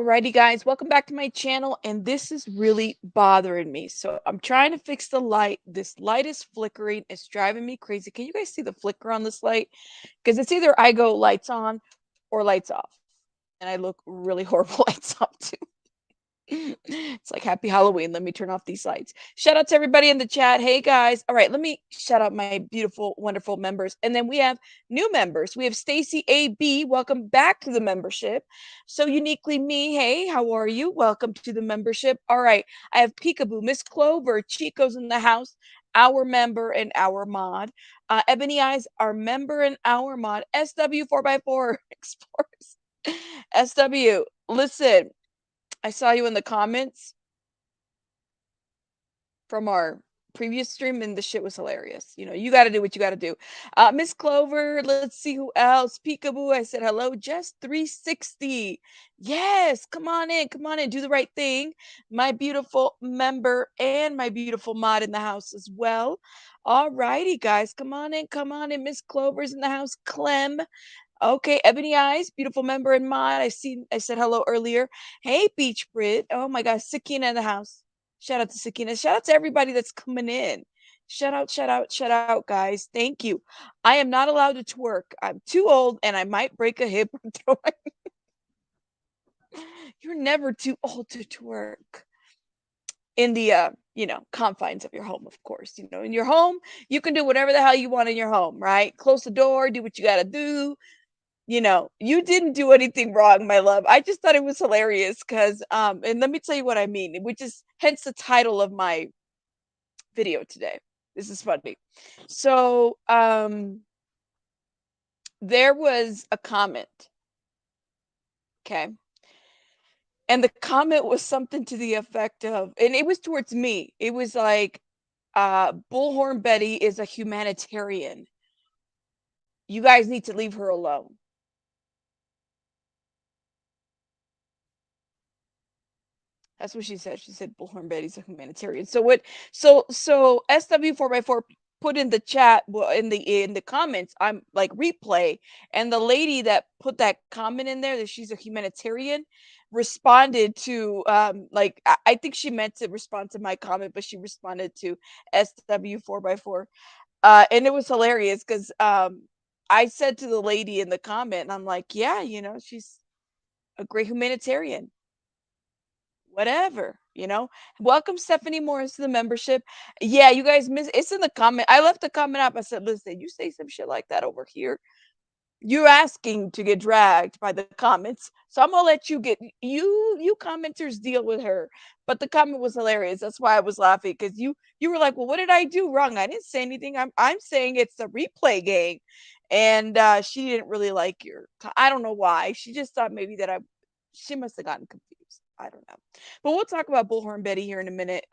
Alrighty, guys, welcome back to my channel, and this is really bothering me. So I'm trying to fix the light. This light is flickering. It's driving me crazy. Can you guys see the flicker on this light? Because it's either I go lights on or lights off, and I look really horrible lights off too. It's like happy Halloween. Let me turn off these lights. Shout out to everybody in the chat. Hey guys. All right, let me shout out my beautiful, wonderful members. And then we have new members. We have Stacy AB. Welcome back to the membership. So uniquely me. Hey, how are you? Welcome to the membership. All right. I have Peekaboo, Miss Clover, Chico's in the house, our member and our mod. Ebony Eyes, our member and our mod. SW 4x4 Explorers. SW, listen. I saw you in the comments from our previous stream, and the shit was hilarious. You know, you got to do what you got to do. Miss Clover, let's see who else. Peekaboo, I said hello. Just 360. Yes, come on in, do the right thing. My beautiful member and my beautiful mod in the house as well. All righty, guys, come on in. Miss Clover's in the house. Clem. Okay, Ebony Eyes, beautiful member and mod. I said hello earlier. Hey, Beach Brit. Oh my gosh, Sakina in the house. Shout out to Sakina. Shout out to everybody that's coming in. Shout out, guys. Thank you. I am not allowed to twerk. I'm too old and I might break a hip or throw my... You're never too old to twerk. In the confines of your home, of course. You know, in your home, you can do whatever the hell you want in your home, right? Close the door, do what you gotta do. You know, you didn't do anything wrong, my love. I just thought it was hilarious because, and let me tell you what I mean, which is hence the title of my video today. This is funny. So, there was a comment. Okay. And the comment was something to the effect of, and it was towards me. It was like, Bullhorn Betty is a humanitarian. You guys need to leave her alone. That's what she said. She said Bullhorn Betty's a humanitarian. So what? So SW4x4 put in the chat, well, in the comments, I'm like replay, and the lady that put that comment in there that she's a humanitarian responded to like I think she meant to respond to my comment, but she responded to SW4x4, and it was hilarious because I said to the lady in the comment, and I'm like, yeah, you know, she's a great humanitarian. Whatever, you know. Welcome Stephanie Morris to the membership. Yeah, you guys miss it's in the comment. I left the comment up. I said, listen, you say some shit like that over here, you're asking to get dragged by the comments. So I'm gonna let you get you commenters deal with her. But the comment was hilarious. That's why I was laughing, because you were like, well, what did I do wrong? I didn't say anything. I'm saying it's the replay gang. And she didn't really like I don't know why. She just thought maybe that she must have gotten confused. I don't know. But we'll talk about Bullhorn Betty here in a minute.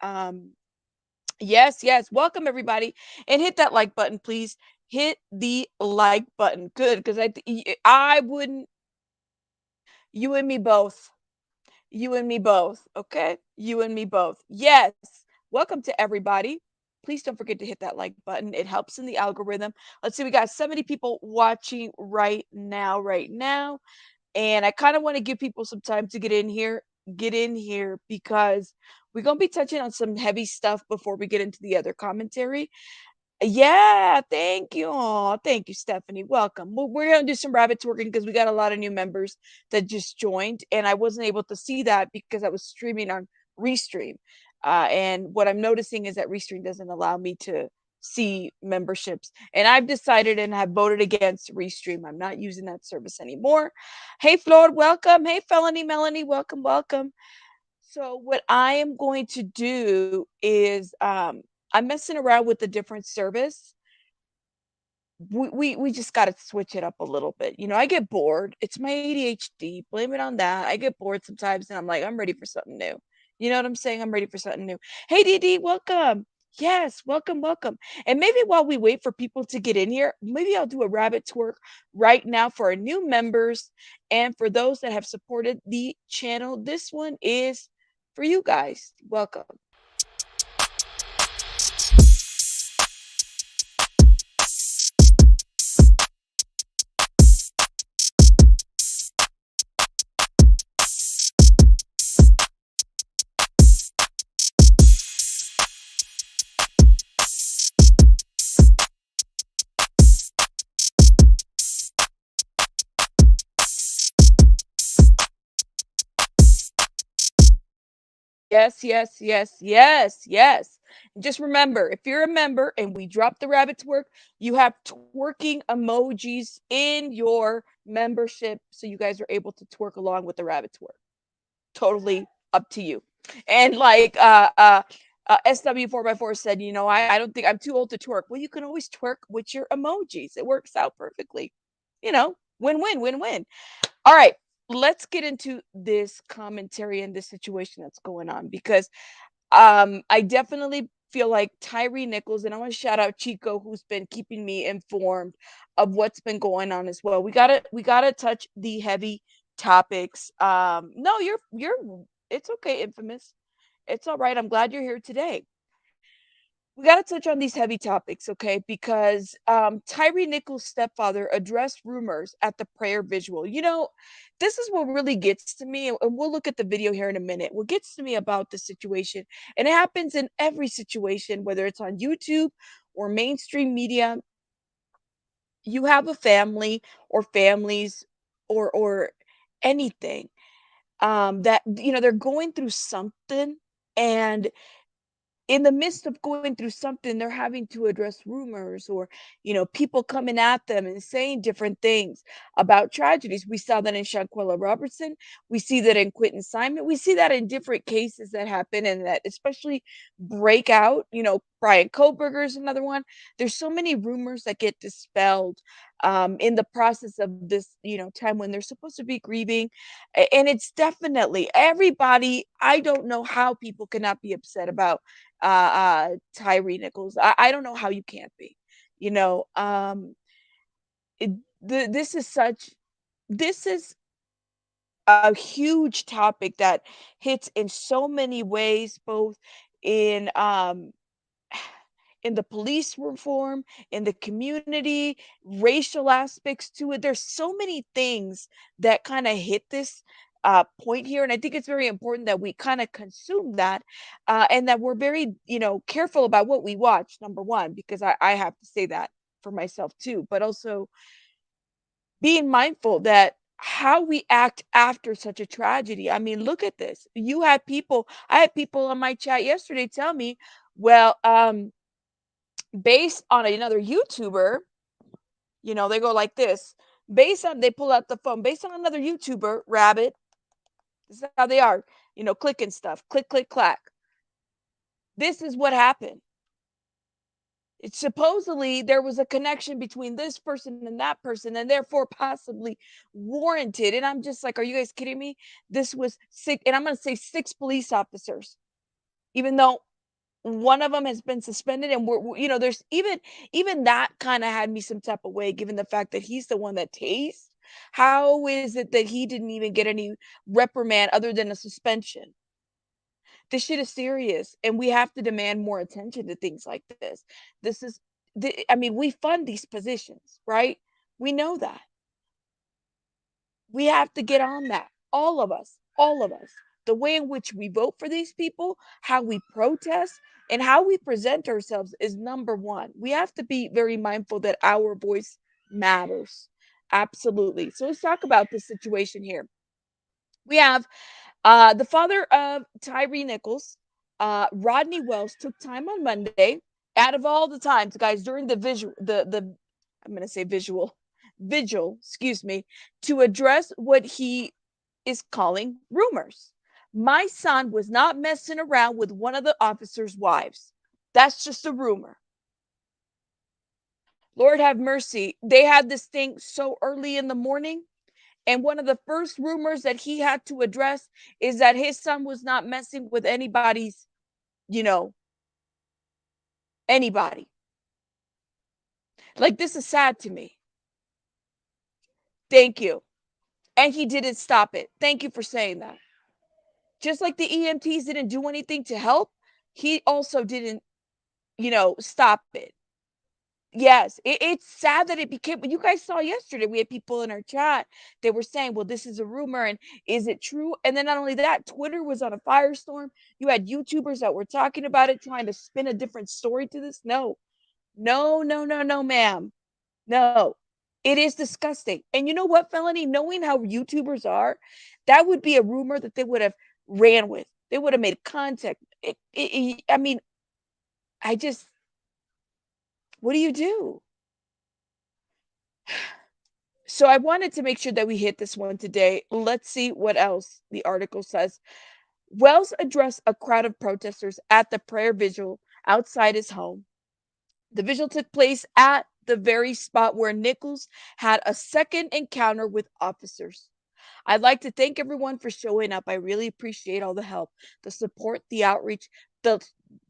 Yes. Welcome everybody, and hit that like button, please. Hit the like button. Good, because I wouldn't. You and me both. You and me both. Okay. You and me both. Yes. Welcome to everybody. Please don't forget to hit that like button. It helps in the algorithm. Let's see. We got 70 people watching right now. And I kind of want to give people some time to get in here because we're going to be touching on some heavy stuff before we get into the other commentary. Yeah, thank you. Aw, thank you, Stephanie. Welcome. We're going to do some rabbit twerking because we got a lot of new members that just joined, and I wasn't able to see that because I was streaming on Restream. And what I'm noticing is that Restream doesn't allow me to see memberships, and I've decided and have voted against Restream. I'm not using that service anymore. Hey, Floyd, welcome. Hey, Felony Melanie, welcome. So what I am going to do is I'm messing around with a different service. We just got to switch it up a little bit. You know, I get bored. It's my ADHD. Blame it on that. I get bored sometimes, and I'm like, I'm ready for something new. You know what I'm saying? I'm ready for something new. Hey, DD, welcome. Yes, welcome. And maybe while we wait for people to get in here, maybe I'll do a rabbit twerk right now for our new members and for those that have supported the channel. This one is for you guys. Welcome. Yes, yes, yes, yes, yes. And just remember, if you're a member and we drop the rabbit twerk, you have twerking emojis in your membership so you guys are able to twerk along with the rabbit twerk. Totally up to you. And like SW4x4 said, I don't think I'm too old to twerk. Well, you can always twerk with your emojis. It works out perfectly. Win-win, win-win. All right, let's get into this commentary and this situation that's going on because I definitely feel like Tyre Nichols, and I want to shout out Chico who's been keeping me informed of what's been going on as well. We gotta touch the heavy topics. No, you're it's okay, infamous. It's all right. I'm glad you're here today. We got to touch on these heavy topics, okay? Because Tyre Nichols' stepfather addressed rumors at the prayer visual. This is what really gets to me, and we'll look at the video here in a minute. What gets to me about the situation, and it happens in every situation, whether it's on YouTube or mainstream media, you have a family or families or anything that they're going through something, and in the midst of going through something, they're having to address rumors or, people coming at them and saying different things about tragedies. We saw that in Shanquella Robertson. We see that in Quentin Simon. We see that in different cases that happen and that especially break out. Brian Kohberger is another one. There's so many rumors that get dispelled in the process of this, time when they're supposed to be grieving. And it's definitely everybody. I don't know how people cannot be upset about Tyre Nichols. I don't know how you can't be. You know, it, this is a huge topic that hits in so many ways, both in in the police reform, in the community, racial aspects to it. There's so many things that kind of hit this point here. And I think it's very important that we kind of consume that and that we're very, careful about what we watch, number one, because I have to say that for myself too, but also being mindful that how we act after such a tragedy. I mean, look at this. I had people on my chat yesterday tell me, well, based on another YouTuber, they go like this. They pull out the phone. Based on another YouTuber, Rabbit, this is how they are, clicking stuff. Click, click, clack. This is what happened. It's supposedly there was a connection between this person and that person, and therefore possibly warranted. And I'm just like, are you guys kidding me? This was six, and I'm going to say six police officers, even though one of them has been suspended, and there's even that kind of had me some type of way, given the fact that he's the one that tased. How is it that he didn't even get any reprimand other than a suspension? This shit is serious, and we have to demand more attention to things like this. This is I mean, we fund these positions, right? We know that. We have to get on that. All of us, all of us. The way in which we vote for these people, how we protest, and how we present ourselves is number one. We have to be very mindful that our voice matters. Absolutely. So let's talk about this situation here. We have the father of Tyre Nichols, Rodney Wells, took time on Monday, out of all the times, guys, during the visual, the I'm gonna say vigil, excuse me, to address what he is calling rumors. My son was not messing around with one of the officers' wives. That's just a rumor. Lord have mercy. They had this thing so early in the morning. And one of the first rumors that he had to address is that his son was not messing with anybody's, you know, anybody. Like, this is sad to me. Thank you. And he didn't stop it. Thank you for saying that. Just like the EMTs didn't do anything to help, he also didn't, stop it. Yes, it's sad that it became you guys saw yesterday, we had people in our chat, they were saying, "Well, this is a rumor, and is it true?" And then not only that, Twitter was on a firestorm. You had YouTubers that were talking about it, trying to spin a different story to this. No. No, no, no, no, ma'am. No. It is disgusting. And you know what, Felony? Knowing how YouTubers are, that would be a rumor that they would have ran with. They would have made contact. I mean, what do you do? So I wanted to make sure that we hit this one today. Let's see what else the article says. Wells addressed a crowd of protesters at the prayer vigil outside his home. The vigil took place at the very spot where Nichols had a second encounter with officers. I'd like to thank everyone for showing up. I really appreciate all the help, the support, the outreach, the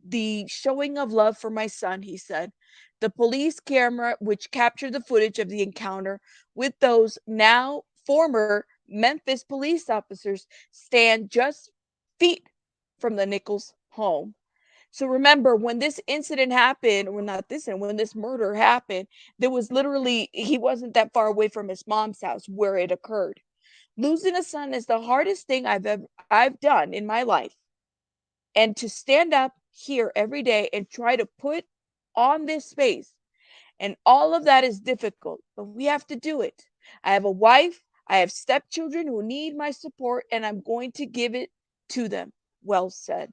the showing of love for my son, he said. The police camera which captured the footage of the encounter with those now former Memphis police officers stand just feet from the Nichols home. So remember when this incident happened, or not this incident, when this murder happened, there was literally he wasn't that far away from his mom's house where it occurred. Losing a son is the hardest thing I've done in my life. And to stand up here every day and try to put on this space and all of that is difficult, but we have to do it. I have a wife, I have stepchildren who need my support, and I'm going to give it to them. Well said.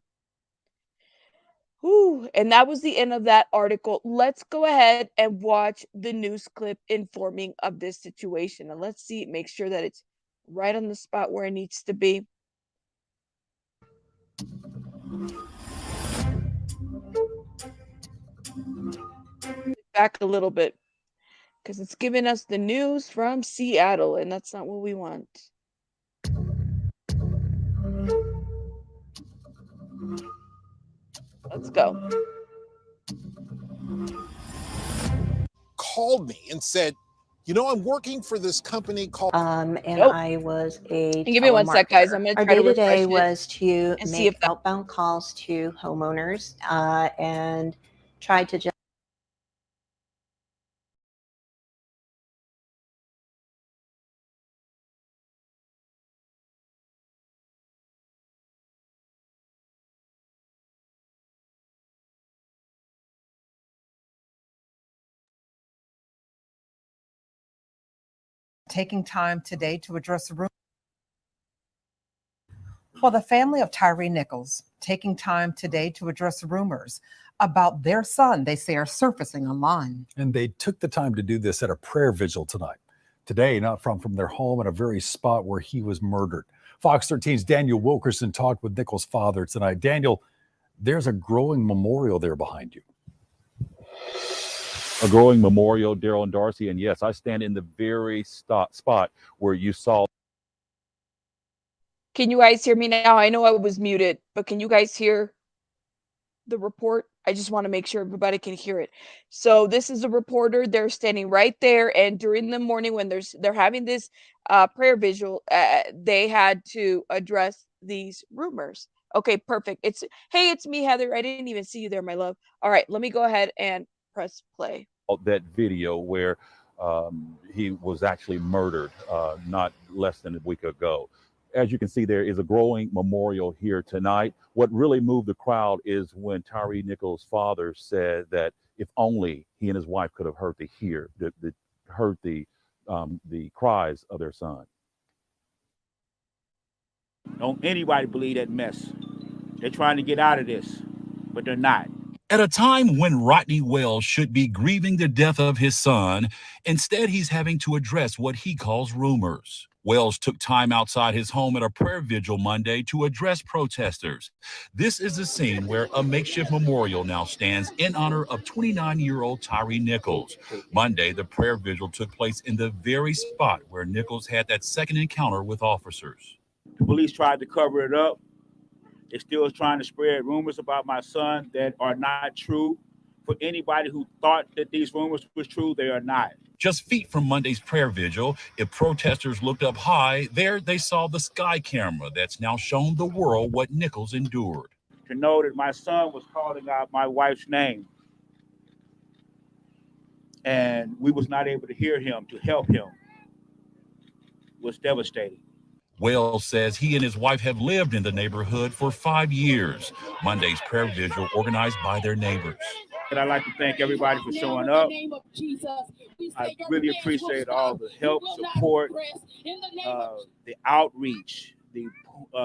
Whew, and that was the end of that article. Let's go ahead and watch the news clip informing of this situation. And let's see, make sure that it's right on the spot where it needs to be. Back a little bit because it's giving us the news from Seattle, and that's not what we want. Let's go. Called me and said, you know, I'm working for this company called and Nope. I was a And give me one sec, guys. I'm going to Our try to day-to-day refresh it was to and see if make that outbound calls to homeowners and try to just taking time today to address the room. Well, the family of Tyre Nichols taking time today to address rumors about their son they say are surfacing online. And they took the time to do this at a prayer vigil tonight. Today, not from their home at a very spot where he was murdered. Fox 13's Daniel Wilkerson talked with Nichols' father tonight. Daniel, there's a growing memorial there behind you. A growing memorial, Daryl and Darcy, and yes, I stand in the very spot where you saw. Can you guys hear me now? I know I was muted, but can you guys hear the report? I just want to make sure everybody can hear it. So this is a reporter. They're standing right there, and during the morning when they're having this prayer vigil, they had to address these rumors. Okay, perfect. It's me, Heather. I didn't even see you there, my love. All right, let me go ahead and press play. That video where he was actually murdered not less than a week ago. As you can see, there is a growing memorial here tonight. What really moved the crowd is when Tyre Nichols' father said that if only he and his wife could have heard the cries of their son. Don't anybody believe that mess. They're trying to get out of this, but they're not. At a time when Rodney Wells should be grieving the death of his son, instead he's having to address what he calls rumors. Wells took time outside his home at a prayer vigil Monday to address protesters. This is the scene where a makeshift memorial now stands in honor of 29-year-old Tyre Nichols. Monday, the prayer vigil took place in the very spot where Nichols had that second encounter with officers. The police tried to cover it up. They're still trying to spread rumors about my son that are not true. For anybody who thought that these rumors was true, they are not. Just feet from Monday's prayer vigil, if protesters looked up high, there they saw the sky camera that's now shown the world what Nichols endured. To know that my son was calling out my wife's name and we was not able to hear him to help him was devastating. Wells says he and his wife have lived in the neighborhood for 5 years. Monday's prayer vigil organized by their neighbors. And I'd like to thank everybody for showing up. I really appreciate all the help, support, the outreach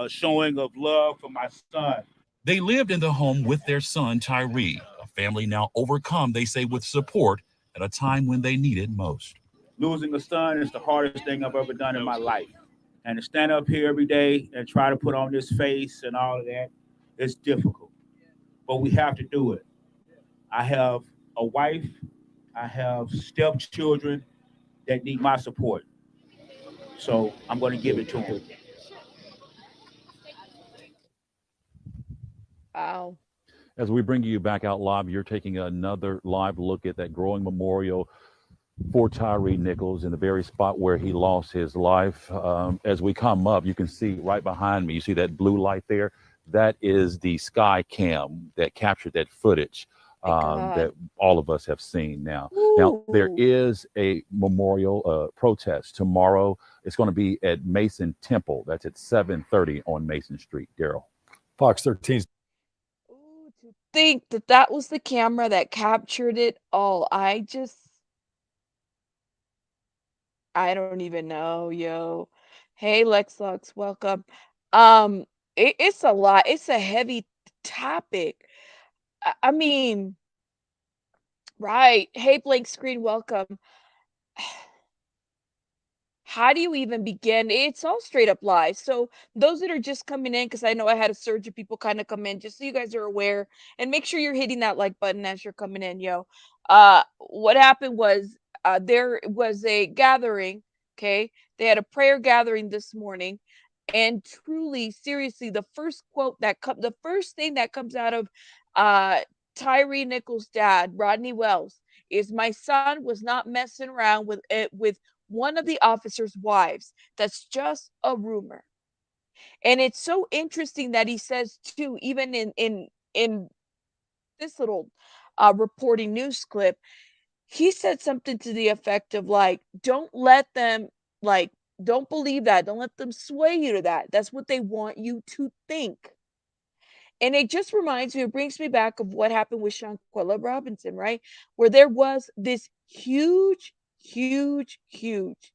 showing of love for my son. They lived in the home with their son, Tyre, a family now overcome, they say, with support at a time when they need it most. Losing a son is the hardest thing I've ever done in my life. And to stand up here every day and try to put on this face and all of that, it's difficult. But we have to do it. I have a wife, I have stepchildren that need my support. So I'm going to give it to them. Wow. As we bring you back out live, you're taking another live look at that growing memorial for Tyre Nichols in the very spot where he lost his life. As we come up, you can see right behind me, you see that blue light there? That is the sky cam that captured that footage that all of us have seen now. Ooh. Now, there is a memorial protest tomorrow. It's going to be at Mason Temple. That's at 7:30 on Mason Street. Daryl. Fox 13's Ooh, to think that that was the camera that captured it all. I don't even know, yo. Hey, Lexlux, welcome. It's a lot. It's a heavy topic. I mean, right. Hey, blank screen, welcome. How do you even begin? It's all straight up lies. So those that are just coming in, because I know I had a surge of people kind of come in, just so you guys are aware, and make sure you're hitting that like button as you're coming in, yo. What happened was there was a gathering, okay? They had a prayer gathering this morning, and truly, seriously, the first thing that comes out of Tyre Nichols' dad, Rodney Wells, is my son was not messing around with it with one of the officer's wives. That's just a rumor. And it's so interesting that he says too, even in this little reporting news clip, he said something to the effect of like, don't let them like, don't believe that. Don't let them sway you to that. That's what they want you to think. And it just reminds me, it brings me back of what happened with Shanquella Robinson, right? Where there was this huge, huge, huge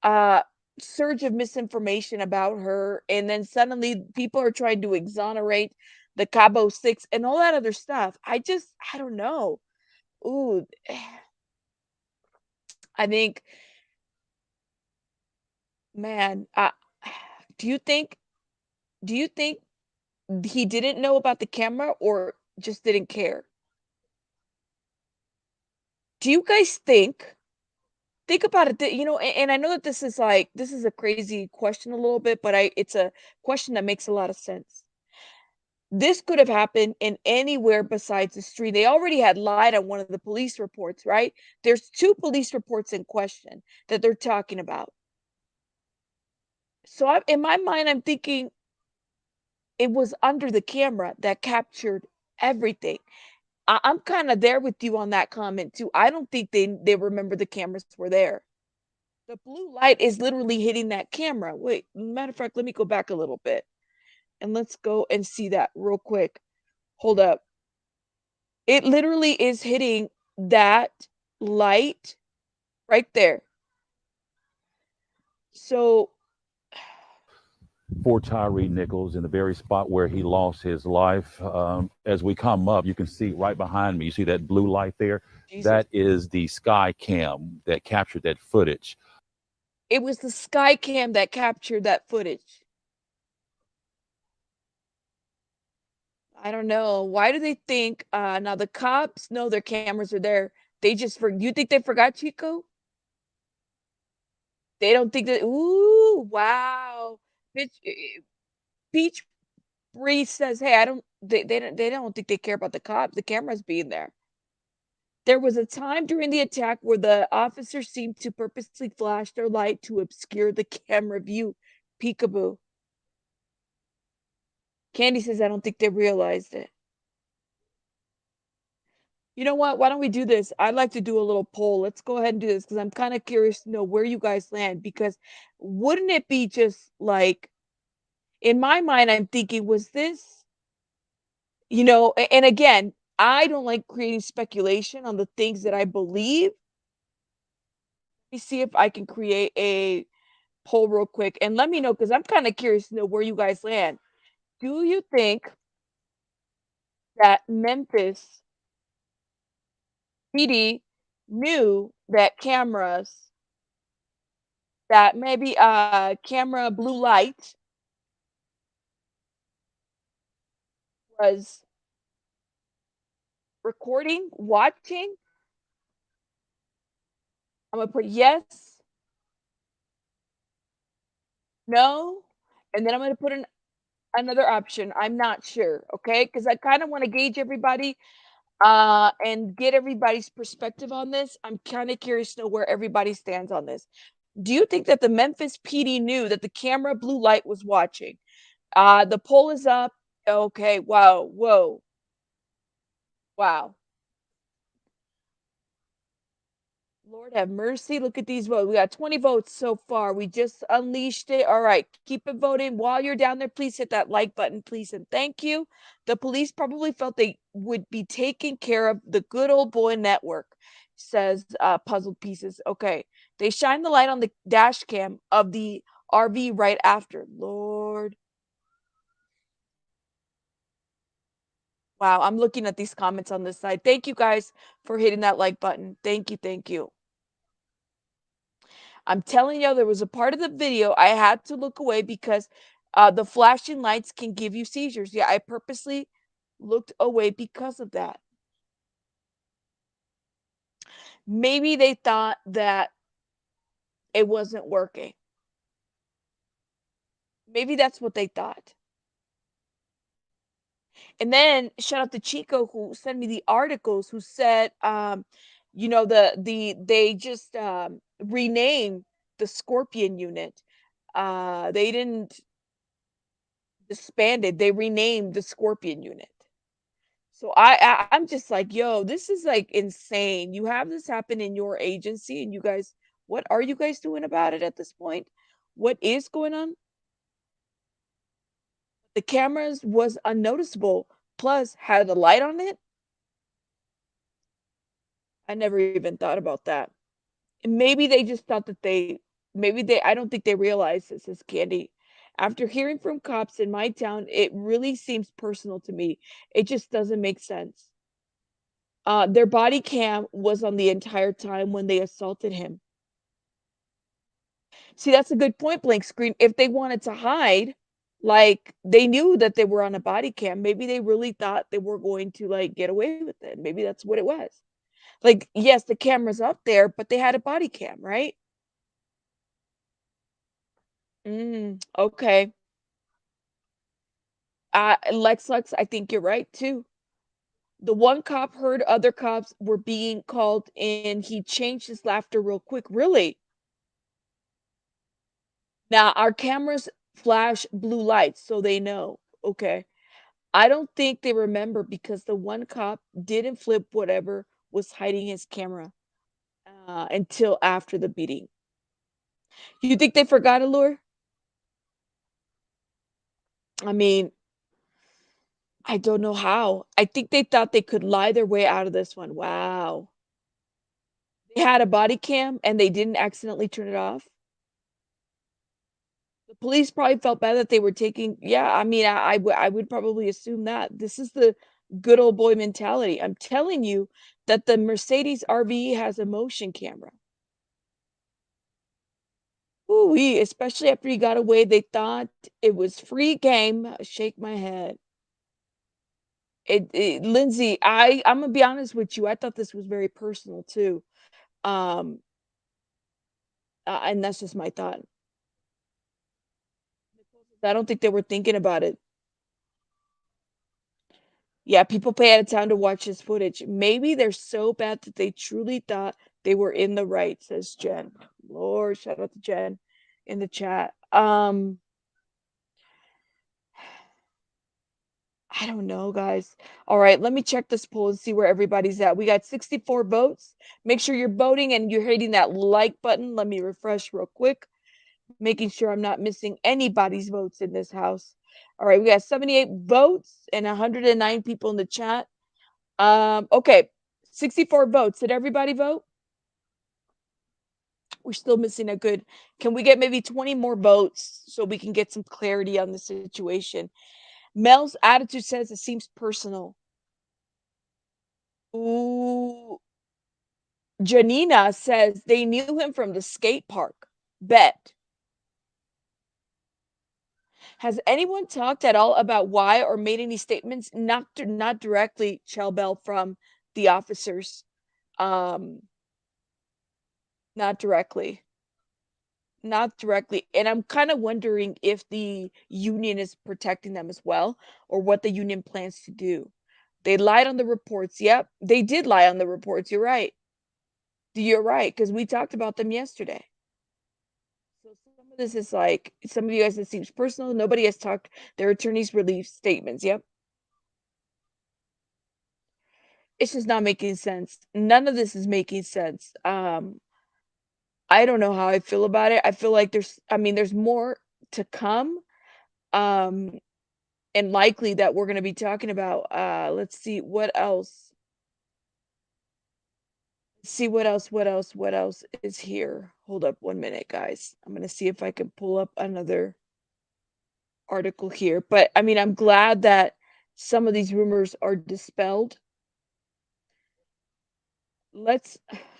uh surge of misinformation about her, and then suddenly people are trying to exonerate the Cabo Six and all that other stuff. I don't know. Ooh, I think, man, do you think do you think he didn't know about the camera or just didn't care? Do you guys think about it, and I know that this is a crazy question a little bit, but it's a question that makes a lot of sense. This could have happened in anywhere besides the street. They already had lied on one of the police reports, right? There's 2 police reports in question that they're talking about. So in my mind, I'm thinking it was under the camera that captured everything. I'm kind of there with you on that comment too. I don't think they remember the cameras were there. The blue light is literally hitting that camera. Wait, matter of fact, let me go back a little bit and let's go and see that real quick. Hold up. It literally is hitting that light right there. So For Tyre Nichols in the very spot where he lost his life. As we come up, you can see right behind me, you see that blue light there? Jesus. That is the sky cam that captured that footage. It was the sky cam that captured that footage. I don't know. Why do they think now the cops know their cameras are there? They just you think they forgot, Chico? They don't think that. Ooh, wow. Peach Breeze says, "Hey, I don't. They don't think they care about the cops. The cameras being there." There was a time during the attack where the officers seemed to purposely flash their light to obscure the camera view. Peekaboo. Candy says, "I don't think they realized it." You know what? Why don't we do this? I'd like to do a little poll. Let's go ahead and do this because I'm kind of curious to know where you guys land. Because wouldn't it be just like, in my mind, I'm thinking, was this, and again, I don't like creating speculation on the things that I believe. Let me see if I can create a poll real quick and let me know, because I'm kind of curious to know where you guys land. Do you think that Memphis PD knew that maybe camera blue light was recording, watching? I'm gonna put yes, no, and then I'm gonna put another option. I'm not sure, okay? Because I kind of want to gauge everybody and get everybody's perspective on this. I'm kind of curious to know where everybody stands on this. Do you think that the Memphis PD knew that the camera blue light was watching? The poll is up. Okay, wow, whoa, wow. Lord have mercy. Look at these votes. We got 20 votes so far. We just unleashed it. All right. Keep it voting. While you're down there, please hit that like button, please. And thank you. The police probably felt they would be taking care of the good old boy network, says Puzzled Pieces. Okay. They shine the light on the dash cam of the RV right after. Lord. Wow. I'm looking at these comments on this side. Thank you guys for hitting that like button. Thank you. Thank you. I'm telling you, there was a part of the video I had to look away because the flashing lights can give you seizures. Yeah, I purposely looked away because of that. Maybe they thought that it wasn't working. Maybe that's what they thought. And then shout out to Chico who sent me the articles who said, you know, they just renamed the Scorpion unit. They didn't disbanded. They renamed the Scorpion unit. So I'm just like, yo, this is like insane. You have this happen in your agency, and you guys, what are you guys doing about it at this point? What is going on? The cameras was unnoticeable, plus had a light on it. I never even thought about that. And maybe they just thought that I don't think they realized this is Candy. After hearing from cops in my town, it really seems personal to me. It just doesn't make sense. Their body cam was on the entire time when they assaulted him. See, that's a good point blank screen. If they wanted to hide, like they knew that they were on a body cam, maybe they really thought they were going to like get away with it. Maybe that's what it was. Like, yes, the camera's up there, but they had a body cam, right? Okay. Lex, I think you're right too. The one cop heard other cops were being called and he changed his laughter real quick. Really? Now, our cameras flash blue lights, so they know. Okay. I don't think they remember because the one cop didn't flip whatever was hiding his camera until after the beating. You think they forgot, Allure? I mean, I don't know how. I think they thought they could lie their way out of this one. Wow. They had a body cam and they didn't accidentally turn it off. The police probably felt bad that they were taking, yeah, I mean, I would probably assume that. This is the good old boy mentality. I'm telling you that the Mercedes RV has a motion camera. Ooh, especially after he got away, they thought it was free game. Shake my head. Lindsay, I'm gonna be honest with you. I thought this was very personal too. Um, and that's just my thought. I don't think they were thinking about it. Yeah, people pay out of town to watch this footage. Maybe they're so bad that they truly thought they were in the right, says Jen. Lord, shout out to Jen in the chat. I don't know, guys. All right, let me check this poll and see where everybody's at. We got 64 votes. Make sure you're voting and you're hitting that like button. Let me refresh real quick, making sure I'm not missing anybody's votes in this house. All right, we got 78 votes and 109 people in the chat. Okay, 64 votes. Did everybody vote? We're still missing a good, can we get maybe 20 more votes so we can get some clarity on the situation? Mel's attitude says it seems personal. Ooh. Janina says they knew him from the skate park. Bet. Has anyone talked at all about why or made any statements? Not directly, Chelbell, from the officers. Um, not directly. Not directly. And I'm kind of wondering if the union is protecting them as well, or what the union plans to do. They lied on the reports. Yep, they did lie on the reports. You're right. You're right, because we talked about them yesterday. So some of this is like, some of you guys, it seems personal. Nobody has talked. Their attorneys released statements. Yep. It's just not making sense. None of this is making sense. I don't know how I feel about it. I feel like there's more to come. Um, and likely that we're gonna be talking about. Let's see what else. See what else is here. Hold up 1 minute, guys. I'm gonna see if I can pull up another article here. But I mean, I'm glad that some of these rumors are dispelled.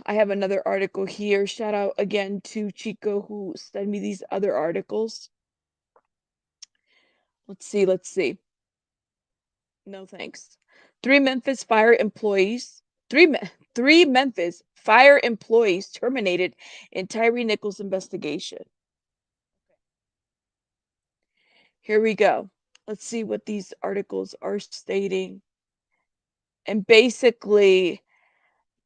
I have another article here. Shout out again to Chico who sent me these other articles. Let's see. No thanks. Three Memphis fire employees terminated in Tyre Nichols investigation. Here we go. Let's see what these articles are stating. And basically,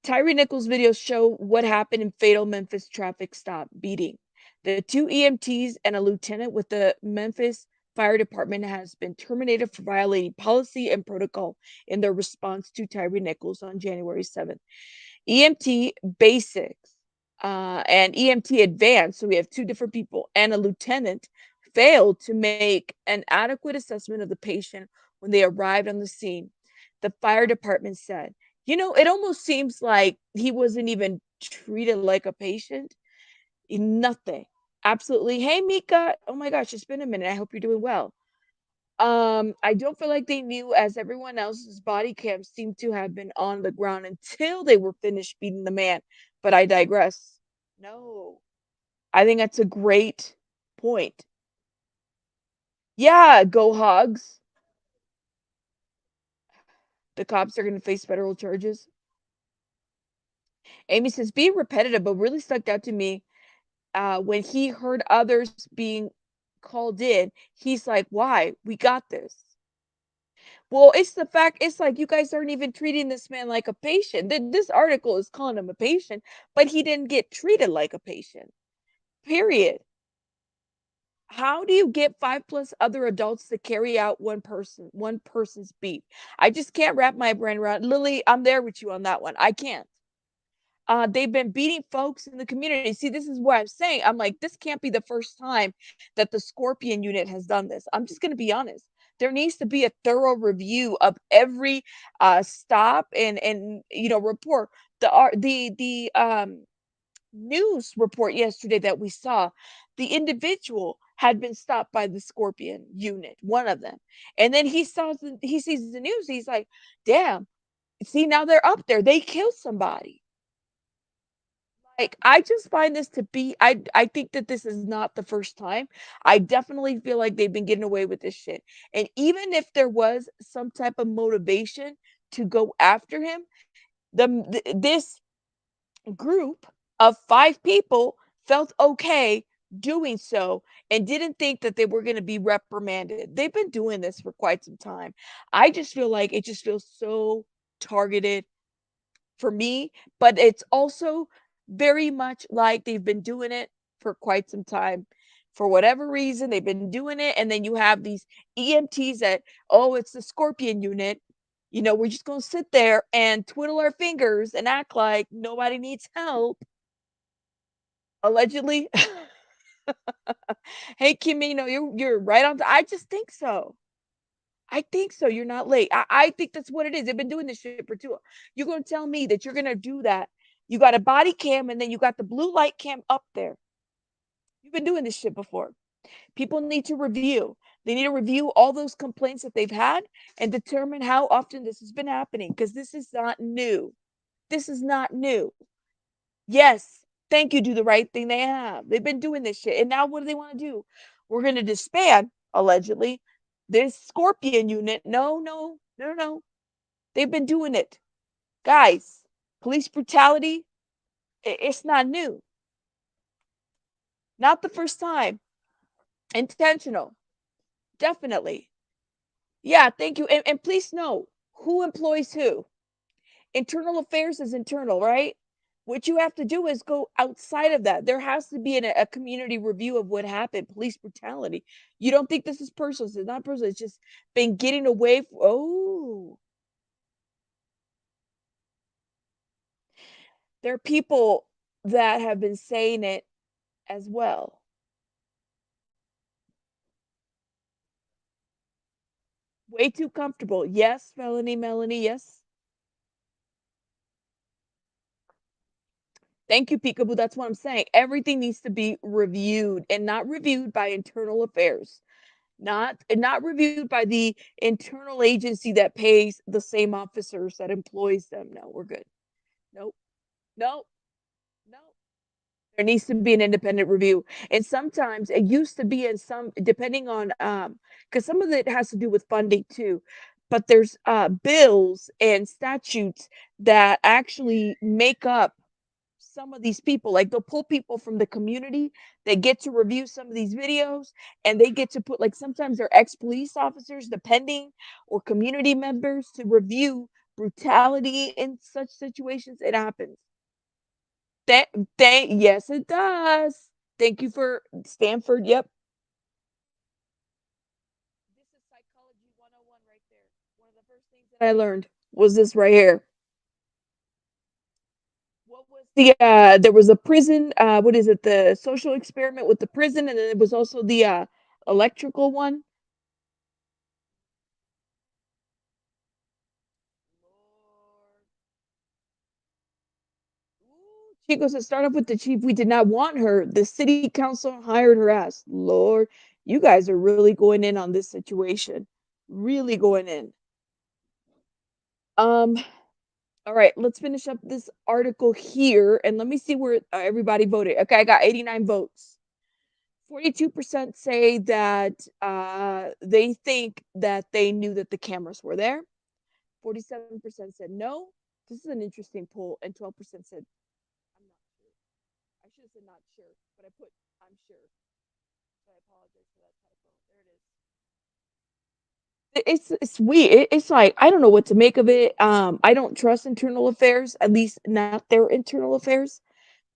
Tyre Nichols' videos show what happened in fatal Memphis traffic stop beating. The two EMTs and a lieutenant with the Memphis Fire Department has been terminated for violating policy and protocol in their response to Tyre Nichols on January 7th. EMT Basics and EMT Advanced, so we have two different people, and a lieutenant failed to make an adequate assessment of the patient when they arrived on the scene. The fire department said, it almost seems like he wasn't even treated like a patient. Nothing. Absolutely. Hey, Mika. Oh my gosh, it's been a minute. I hope you're doing well. I don't feel like they knew, as everyone else's body cams seemed to have been on the ground until they were finished beating the man. But I digress. No. I think that's a great point. Yeah, go Hogs. The cops are going to face federal charges. Amy says, being repetitive, but really stuck out to me when he heard others being called in. He's like, why? We got this. Well, it's the fact, it's like you guys aren't even treating this man like a patient. This article is calling him a patient, but he didn't get treated like a patient. Period. How do you get 5+ other adults to carry out one person's beat? I just can't wrap my brain around. Lily, I'm there with you on that one. I can't. They've been beating folks in the community. See, this is what I'm saying. I'm like, this can't be the first time that the Scorpion unit has done this. I'm just going to be honest. There needs to be a thorough review of every stop and report. The news report yesterday that we saw, the individual had been stopped by the Scorpion unit, one of them, and then he sees the news. He's like, "Damn! See, now they're up there. They killed somebody." Like, I just find this to be, I think that this is not the first time. I definitely feel like they've been getting away with this shit. And even if there was some type of motivation to go after him, this group of 5 people felt okay doing so and didn't think that they were going to be reprimanded. They've been doing this for quite some time. I just feel like it just feels so targeted for me, but it's also very much like they've been doing it for quite some time. For whatever reason, they've been doing it. And then you have these EMTs that, oh, it's the Scorpion unit. We're just going to sit there and twiddle our fingers and act like nobody needs help. Allegedly. Hey, Kimino, you're right on. I just think so. I think so. You're not late. I think that's what it is. They've been doing this shit for 2. You're going to tell me that you're going to do that, You got a body cam, and then you got the blue light cam up there. You've been doing this shit before. People need to review. They need to review all those complaints that they've had and determine how often this has been happening, because this is not new. This is not new. Yes, thank you, do the right thing. They have. They've been doing this shit. And now what do they want to do? We're going to disband, allegedly, this Scorpion unit. No. They've been doing it. Guys, police brutality, it's not new. Not the first time. Intentional. Definitely. Yeah, thank you. And please know who employs who. Internal affairs is internal, right? What you have to do is go outside of that. There has to be a community review of what happened, police brutality. You don't think this is personal. It's not personal. It's just been getting away from, oh. There are people that have been saying it as well. Way too comfortable. Yes, Melanie, yes. Thank you, Peekaboo. That's what I'm saying. Everything needs to be reviewed, and not reviewed by internal affairs. Not reviewed by the internal agency that pays the same officers that employs them. No, we're good. Nope. Nope. Nope. There needs to be an independent review. And sometimes it used to be in some, depending on because some of it has to do with funding too. But there's bills and statutes that actually make up some of these people. Like, they'll pull people from the community, they get to review some of these videos, and they get to put, like, sometimes they're ex-police officers, depending, or community members, to review brutality in such situations. It happens. Yes, it does. Thank you for Stanford. Yep. This is psychology 101 right there. One of the first things that I learned was this right here. What was there was a prison, what is it? The social experiment with the prison, and then it was also the electrical one. Chico said, start off with the chief. We did not want her. The city council hired her ass. Lord, you guys are really going in on this situation. Really going in. All right, let's finish up this article here, and let me see where everybody voted. Okay, I got 89 votes. 42% say that they think that they knew that the cameras were there. 47% said no. This is an interesting poll, and 12% said, I'm not sure. I should have said not sure, but I put I'm sure. So I apologize for that typo. There it is. It's weird. It's like, I don't know what to make of it. I don't trust internal affairs, at least not their internal affairs,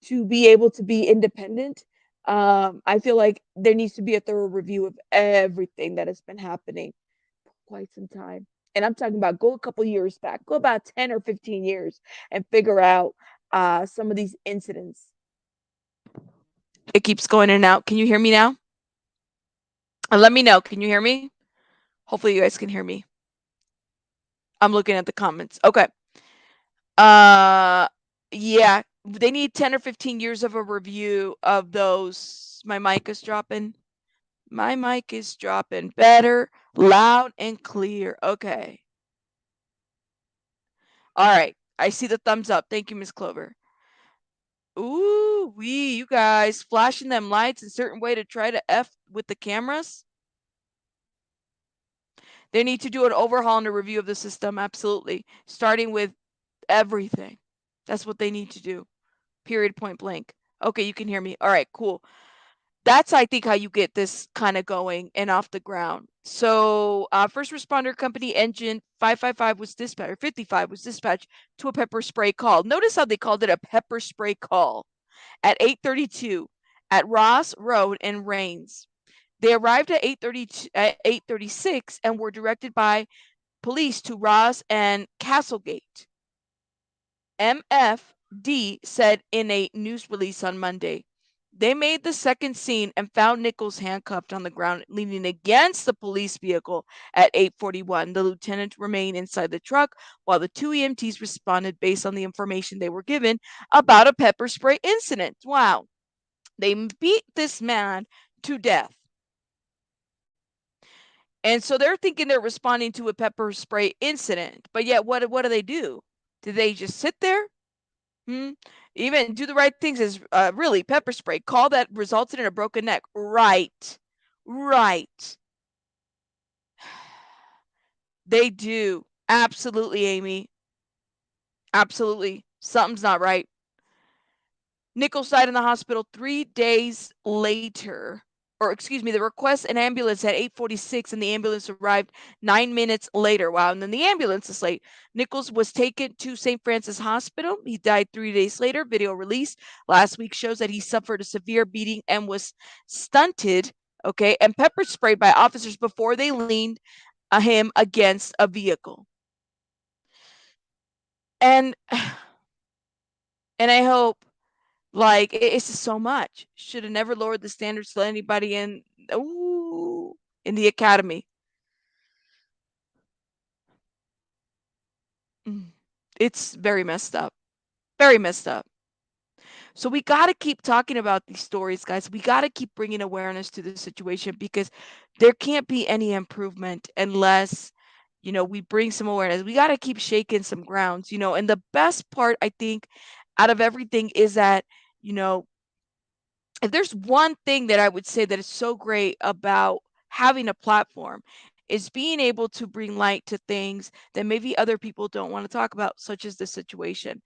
to be able to be independent. I feel like there needs to be a thorough review of everything that has been happening for quite some time. And I'm talking about, go a couple years back, go about 10 or 15 years, and figure out some of these incidents. It keeps going in and out. Can you hear me now? Let me know. Can you hear me? Hopefully you guys can hear me. I'm looking at the comments. Okay. Yeah, they need 10 or 15 years of a review of those. My mic is dropping. My mic is dropping. Better, loud and clear. Okay. All right. I see the thumbs up. Thank you, Miss Clover. Ooh, you guys flashing them lights in a certain way to try to F with the cameras. They need to do an overhaul and a review of the system. Absolutely. Starting with everything. That's what they need to do. Period, point blank. Okay, you can hear me. All right, cool. That's, I think, how you get this kind of going and off the ground. So, first responder company engine 555 was dispatched, or 55 was dispatched to a pepper spray call. Notice how they called it a pepper spray call at 8:32 at Ross Road in Rains. They arrived at 8:36 and were directed by police to Ross and Castlegate. MFD said in a news release on Monday. They made the second scene and found Nichols handcuffed on the ground, leaning against the police vehicle at 8:41. The lieutenant remained inside the truck while the two EMTs responded based on the information they were given about a pepper spray incident. Wow. They beat this man to death. And so they're thinking they're responding to a pepper spray incident. But yet, what do they do? Did they just sit there? Even do the right things is really pepper spray. Call that resulted in a broken neck. Right. Right. They do. Absolutely, Amy. Absolutely. Something's not right. Nichols died in the hospital 3 days later. Or excuse me, the request an ambulance at 8:46 and the ambulance arrived 9 minutes later. Wow, and then the ambulance is late. Nichols was taken to St. Francis Hospital. He died 3 days later. Video released last week shows that he suffered a severe beating and was stunted, okay, and pepper sprayed by officers before they leaned him against a vehicle. And I hope, like, it's just so much. Should have never lowered the standards to let anybody in the academy. It's very messed up. Very messed up. So we got to keep talking about these stories, guys. We got to keep bringing awareness to the situation because there can't be any improvement unless, we bring some awareness. We got to keep shaking some grounds, and the best part, I think, out of everything is that, if there's one thing that I would say that is so great about having a platform is being able to bring light to things that maybe other people don't want to talk about, such as the situation.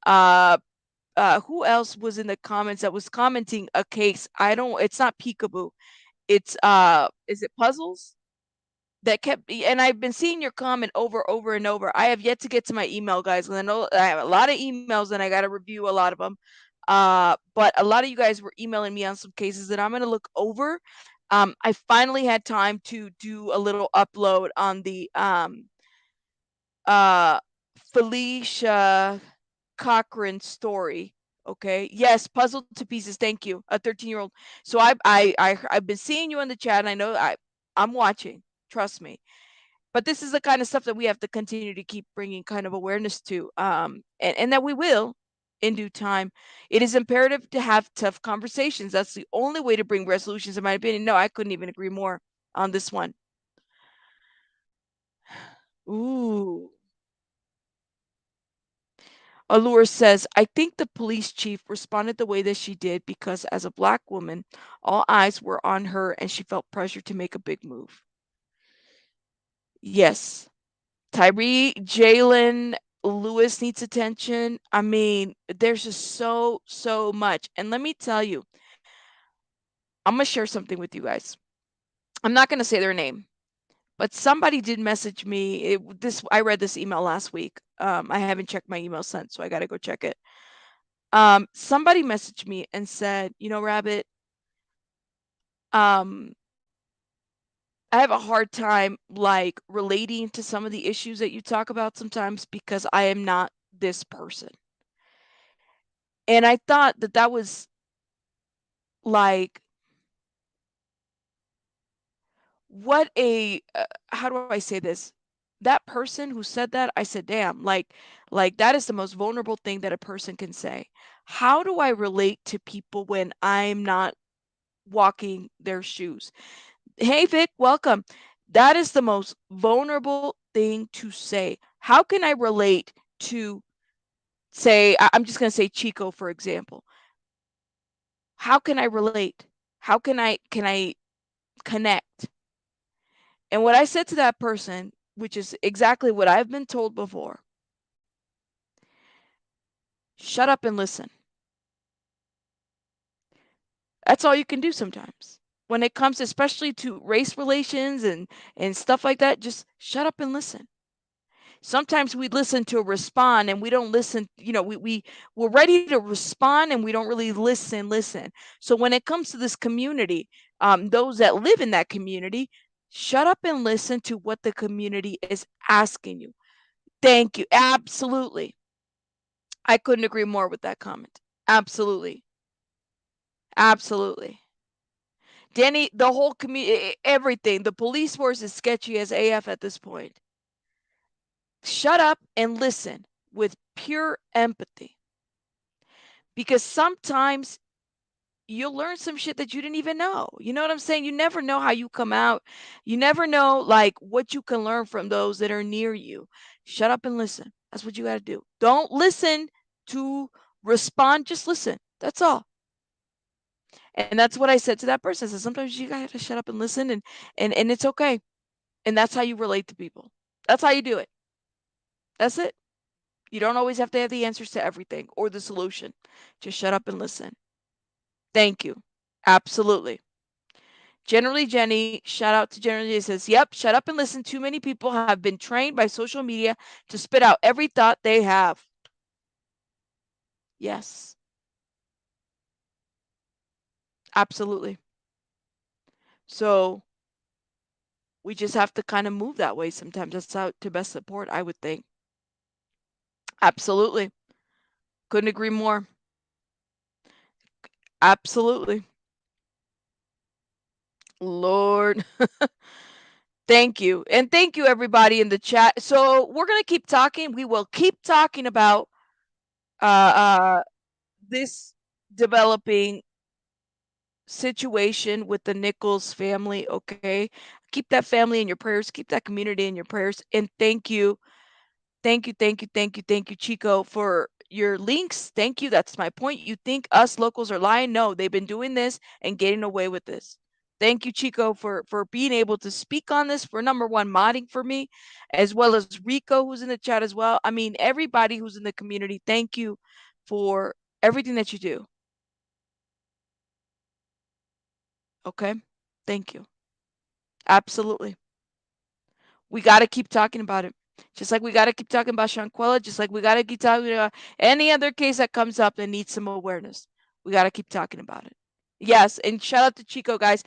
Who else was in the comments that was commenting a case? It's not peekaboo. It's is it puzzles? That kept, and I've been seeing your comment over and over. I have yet to get to my email, guys, and I know I have a lot of emails and I got to review a lot of them. But a lot of you guys were emailing me on some cases that I'm going to look over. I finally had time to do a little upload on the Felicia Cochran story. Okay. Yes, puzzled to pieces. Thank you. A 13-year-old. So I've been seeing you in the chat, and I know I'm watching. Trust me. But this is the kind of stuff that we have to continue to keep bringing kind of awareness to, and that we will in due time. It is imperative to have tough conversations. That's the only way to bring resolutions, in my opinion. No, I couldn't even agree more on this one. Ooh. Allure says, I think the police chief responded the way that she did because as a Black woman, all eyes were on her and she felt pressure to make a big move. Yes. Tyree, Jalen, Lewis needs attention. I mean, there's just so much. And let me tell you, I'm going to share something with you guys. I'm not going to say their name, but somebody did message me. I read this email last week. I haven't checked my email since, so I got to go check it. Somebody messaged me and said, Rabbit, I have a hard time like relating to some of the issues that you talk about sometimes because I am not this person. And I thought that was like, what how do I say this? That person who said that, I said, damn, like that is the most vulnerable thing that a person can say. How do I relate to people when I'm not walking their shoes? Hey, Vic, welcome. That is the most vulnerable thing to say. How can I relate to, say, I'm just going to say Chico, for example. How can I relate? How can I connect? And what I said to that person, which is exactly what I've been told before, shut up and listen. That's all you can do sometimes. When it comes especially to race relations and stuff like that, just shut up and listen. Sometimes we listen to respond and we don't listen, we're ready to respond and we don't really listen. So when it comes to this community, those that live in that community, shut up and listen to what the community is asking you. Thank you. Absolutely. I couldn't agree more with that comment. Absolutely. Absolutely. Danny, the whole community, everything, the police force is sketchy as AF at this point. Shut up and listen with pure empathy. Because sometimes you'll learn some shit that you didn't even know. You know what I'm saying? You never know how you come out. You never know like what you can learn from those that are near you. Shut up and listen. That's what you got to do. Don't listen to respond, just listen. That's all. And that's what I said to that person. I said, sometimes you got to shut up and listen, and it's okay. And that's how you relate to people. That's how you do it. That's it. You don't always have to have the answers to everything or the solution. Just shut up and listen. Thank you. Absolutely. Generally, Jenny, shout out to Generally, says, yep, shut up and listen. Too many people have been trained by social media to spit out every thought they have. Yes. Absolutely. So we just have to kind of move that way sometimes. That's how to best support, I would think. Absolutely. Couldn't agree more. Absolutely. Lord. Thank you. And thank you, everybody in the chat. So we're going to keep talking. We will keep talking about this developing situation with the Nichols family, okay? Keep that family in your prayers. Keep that community in your prayers. And thank you. Thank you, Chico, for your links. Thank you. That's my point. You think us locals are lying? No, they've been doing this and getting away with this. Thank you, Chico, for being able to speak on this, for number one, modding for me, as well as Rico, who's in the chat as well. I mean, everybody who's in the community, thank you for everything that you do. Okay? Thank you. Absolutely. We got to keep talking about it. Just like we got to keep talking about Shanquella, just like we got to keep talking about any other case that comes up that needs some awareness. We got to keep talking about it. Yes, and shout out to Chico, guys.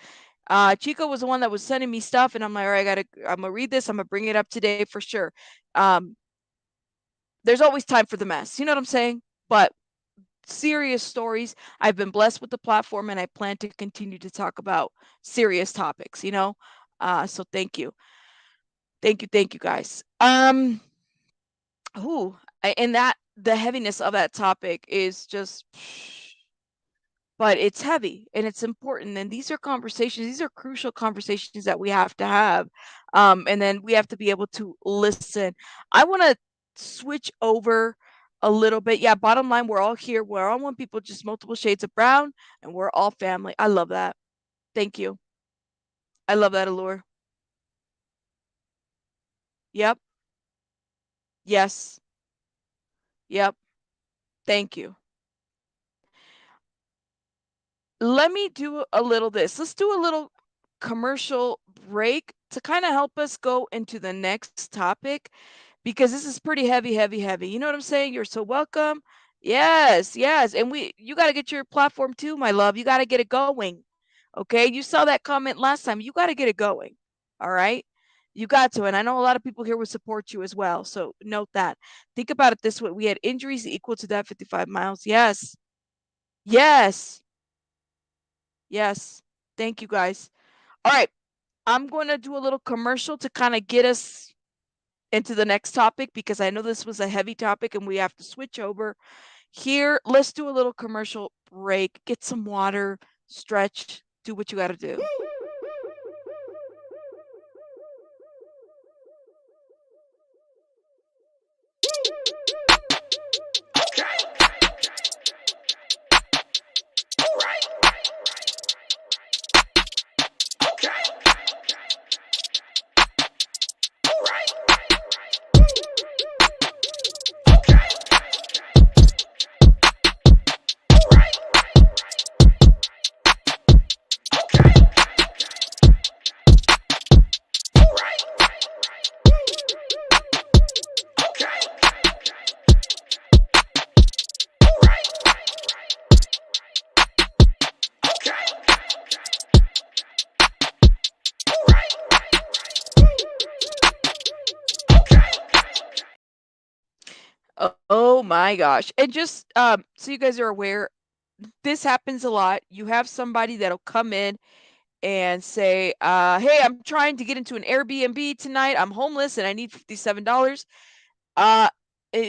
Chico was the one that was sending me stuff, and I'm like, all right, I'm gonna read this. I'm gonna bring it up today for sure. There's always time for the mess. You know what I'm saying? But serious stories. I've been blessed with the platform, and I plan to continue to talk about serious topics. You know, so thank you. Thank you, guys. And that the heaviness of that topic is just, but it's heavy and it's important. And these are conversations, these are crucial conversations that we have to have. And then we have to be able to listen. I want to switch over a little bit. Yeah, bottom line, we're all here. We're all one people, just multiple shades of brown, and we're all family. I love that. Thank you. I love that, Allure. Yep. Yes. Yep. Thank you. Let me do a little this. Let's do a little commercial break to kind of help us go into the next topic, because this is pretty heavy. You know what I'm saying? You're so welcome. Yes. And you got to get your platform too, my love. You got to get it going. Okay. You saw that comment last time. You got to get it going. All right. You got to. And I know a lot of people here will support you as well. So note that. Think about it this way. We had injuries equal to that 55 miles. Yes. Thank you, guys. All right. I'm going to do a little commercial to kind of get us into the next topic, because I know this was a heavy topic and we have to switch over here. Let's do a little commercial break, get some water, stretch, do what you got to do. Oh my gosh. And just so you guys are aware, this happens a lot. You have somebody that'll come in and say, hey, I'm trying to get into an Airbnb tonight. I'm homeless and I need $57.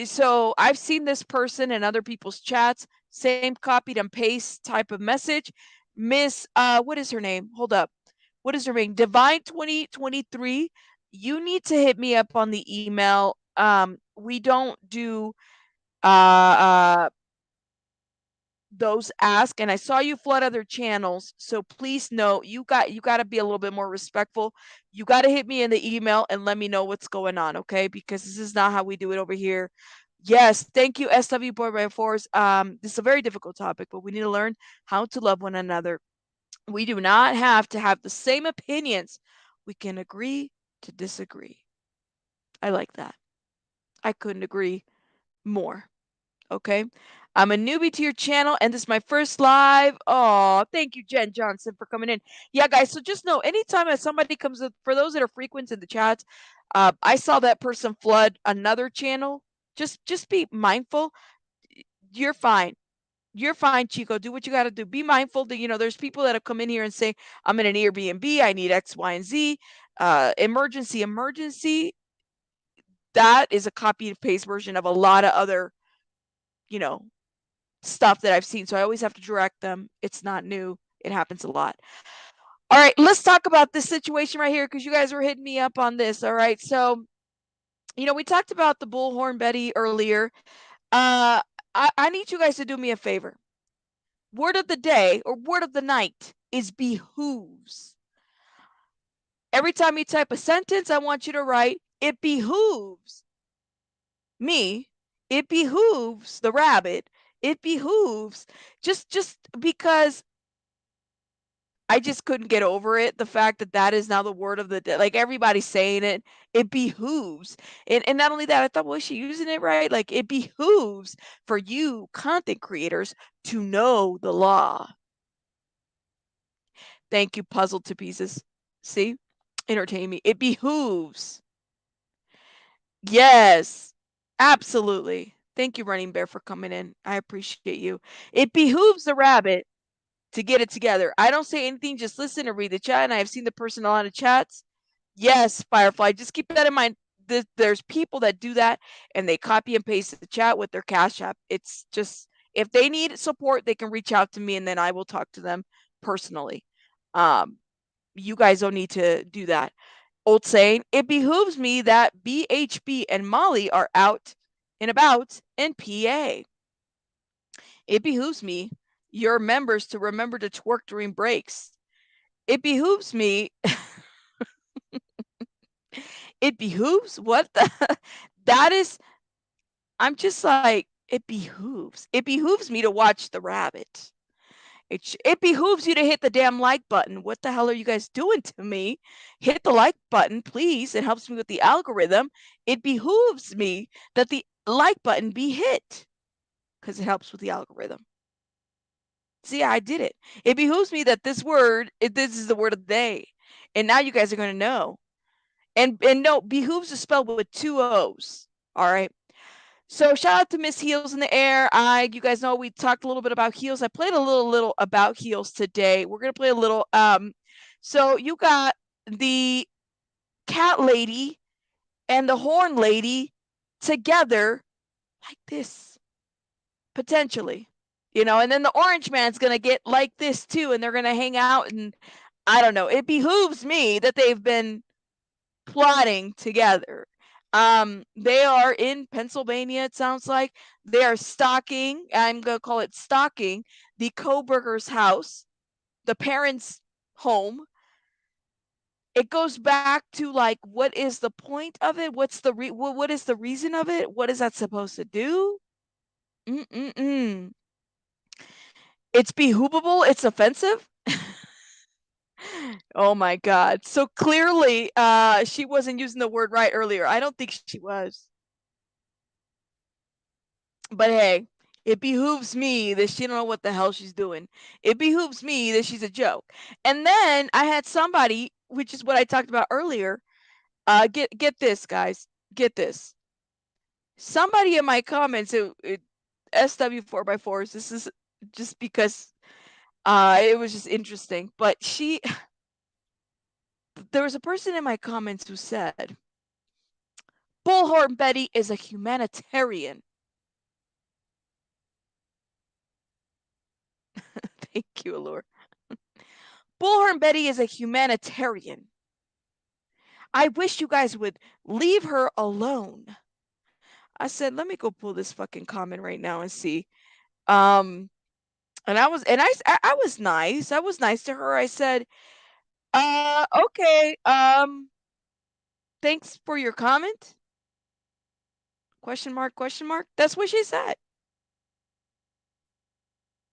So I've seen this person in other people's chats, same copied and paste type of message. Miss, what is her name? Hold up. What is her name? Divine 2023. You need to hit me up on the email. We don't do those ask, and I saw you flood other channels, so please know you got to be a little bit more respectful. You got to hit me in the email and let me know what's going on, okay? Because this is not how we do it over here. Yes, thank you, SW Boy by Force. This is a very difficult topic, but we need to learn how to love one another. We do not have to have the same opinions. We can agree to disagree. I like that. I couldn't agree more. Okay. I'm a newbie to your channel and this is my first live. Oh, thank you, Jen Johnson, for coming in. Yeah, guys. So just know anytime that somebody comes up, for those that are frequent in the chats, I saw that person flood another channel. Just be mindful. You're fine. You're fine, Chico. Do what you got to do. Be mindful that, there's people that have come in here and say, I'm in an Airbnb. I need X, Y, and Z. Emergency. That is a copy and paste version of a lot of other, stuff that I've seen. So I always have to direct them. It's not new. It happens a lot. All right, let's talk about this situation right here because you guys were hitting me up on this. All right. So, we talked about the Bullhorn Betty earlier. I need you guys to do me a favor. Word of the day or word of the night is behooves. Every time you type a sentence, I want you to write, it behooves me. It behooves the rabbit. It behooves just because I just couldn't get over it. The fact that is now the word of the day. Like everybody's saying it. It behooves. And not only that, I thought, well, is she using it right? Like it behooves for you content creators to know the law. Thank you, Puzzled to Pieces. See? Entertain me. It behooves. Yes. Absolutely. Thank you, Running Bear, for coming in. I appreciate you. It behooves the rabbit to get it together. I don't say anything, just listen and read the chat. And I have seen the person in a lot of chats. Yes, Firefly, just keep that in mind. There's people that do that and they copy and paste the chat with their Cash App. It's just, if they need support, they can reach out to me and then I will talk to them personally. You guys don't need to do that. Old saying, it behooves me that BHB and Molly are out and about in PA. It behooves me, your members, to remember to twerk during breaks. It behooves me. It behooves? What the? That is, I'm just like, it behooves. It behooves me to watch the rabbit. It behooves you to hit the damn like button. What the hell are you guys doing to me? Hit the like button, please. It helps me with the algorithm. It behooves me that the like button be hit because it helps with the algorithm. See, I did it. It behooves me that this is the word of the day. And now you guys are going to know. And no, behooves is spelled with 2 O's. All right. So shout out to Miss Heels in the air. You guys know we talked a little bit about heels. I played a little about heels today. We're gonna play a little. So you got the cat lady and the horn lady together like this, potentially, and then the orange man's gonna get like this too, and they're gonna hang out, and I don't know. It behooves me that they've been plotting together. They are in Pennsylvania, it sounds like. They are stalking, I'm going to call it stalking, the Kohberger's house, the parents' home. It goes back to like, what is the point of it? What is the reason of it? What is that supposed to do? It's behoovable. It's offensive. Oh my God. So clearly, she wasn't using the word right earlier. I don't think she was. But hey, it behooves me that she don't know what the hell she's doing. It behooves me that she's a joke. And then I had somebody, which is what I talked about earlier. Get this, guys. Get this. Somebody in my comments, SW4x4s, just because it was just interesting. But there was a person in my comments who said, Bullhorn Betty is a humanitarian. Thank you, Allure. Bullhorn Betty is a humanitarian. I wish you guys would leave her alone. I said, let me go pull this fucking comment right now and see. And I was nice. I was nice to her. I said, okay, thanks for your comment. Question mark, question mark. That's what she said.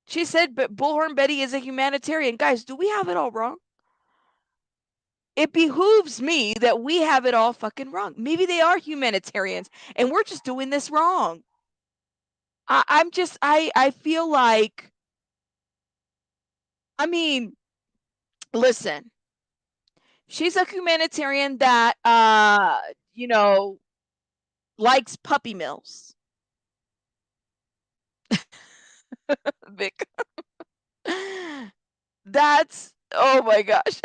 She said, but Bullhorn Betty is a humanitarian. Guys, do we have it all wrong? It behooves me that we have it all fucking wrong. Maybe they are humanitarians and we're just doing this wrong. I feel like, I mean, listen, she's a humanitarian that, likes puppy mills. Vic. That's, oh my gosh.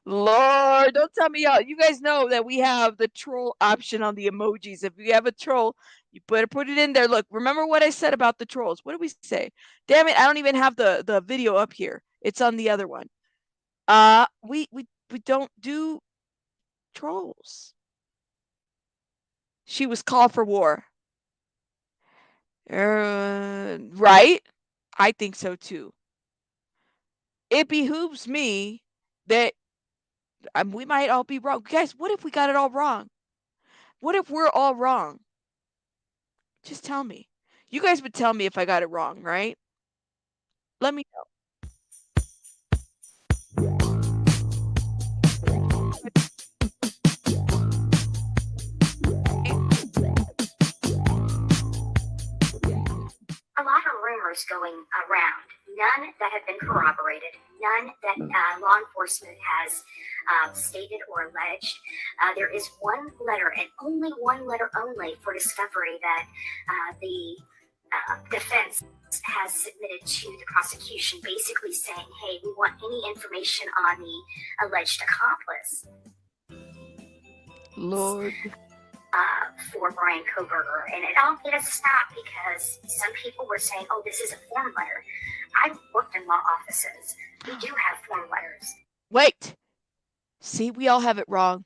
Lord, don't tell me how. You guys know that we have the troll option on the emojis. If you have a troll, you better put it in there. Look, remember what I said about the trolls. What did we say? Damn it, I don't even have the video up here. It's on the other one. We don't do trolls. She was called for war. Right? I think so too. It behooves me that we might all be wrong. Guys, what if we got it all wrong? What if we're all wrong? Just tell me. You guys would tell me if I got it wrong, right? Let me know. A lot of rumors going around, none that have been corroborated, none that law enforcement has stated or alleged. There is one letter, and only one letter only, for discovery that the defense has submitted to the prosecution, basically saying, hey, we want any information on the alleged accomplice. Lord. For Brian Kohberger, and it all made us stop because some people were saying, oh, this is a form letter. I've worked in law offices. We do have form letters. Wait. See, we all have it wrong.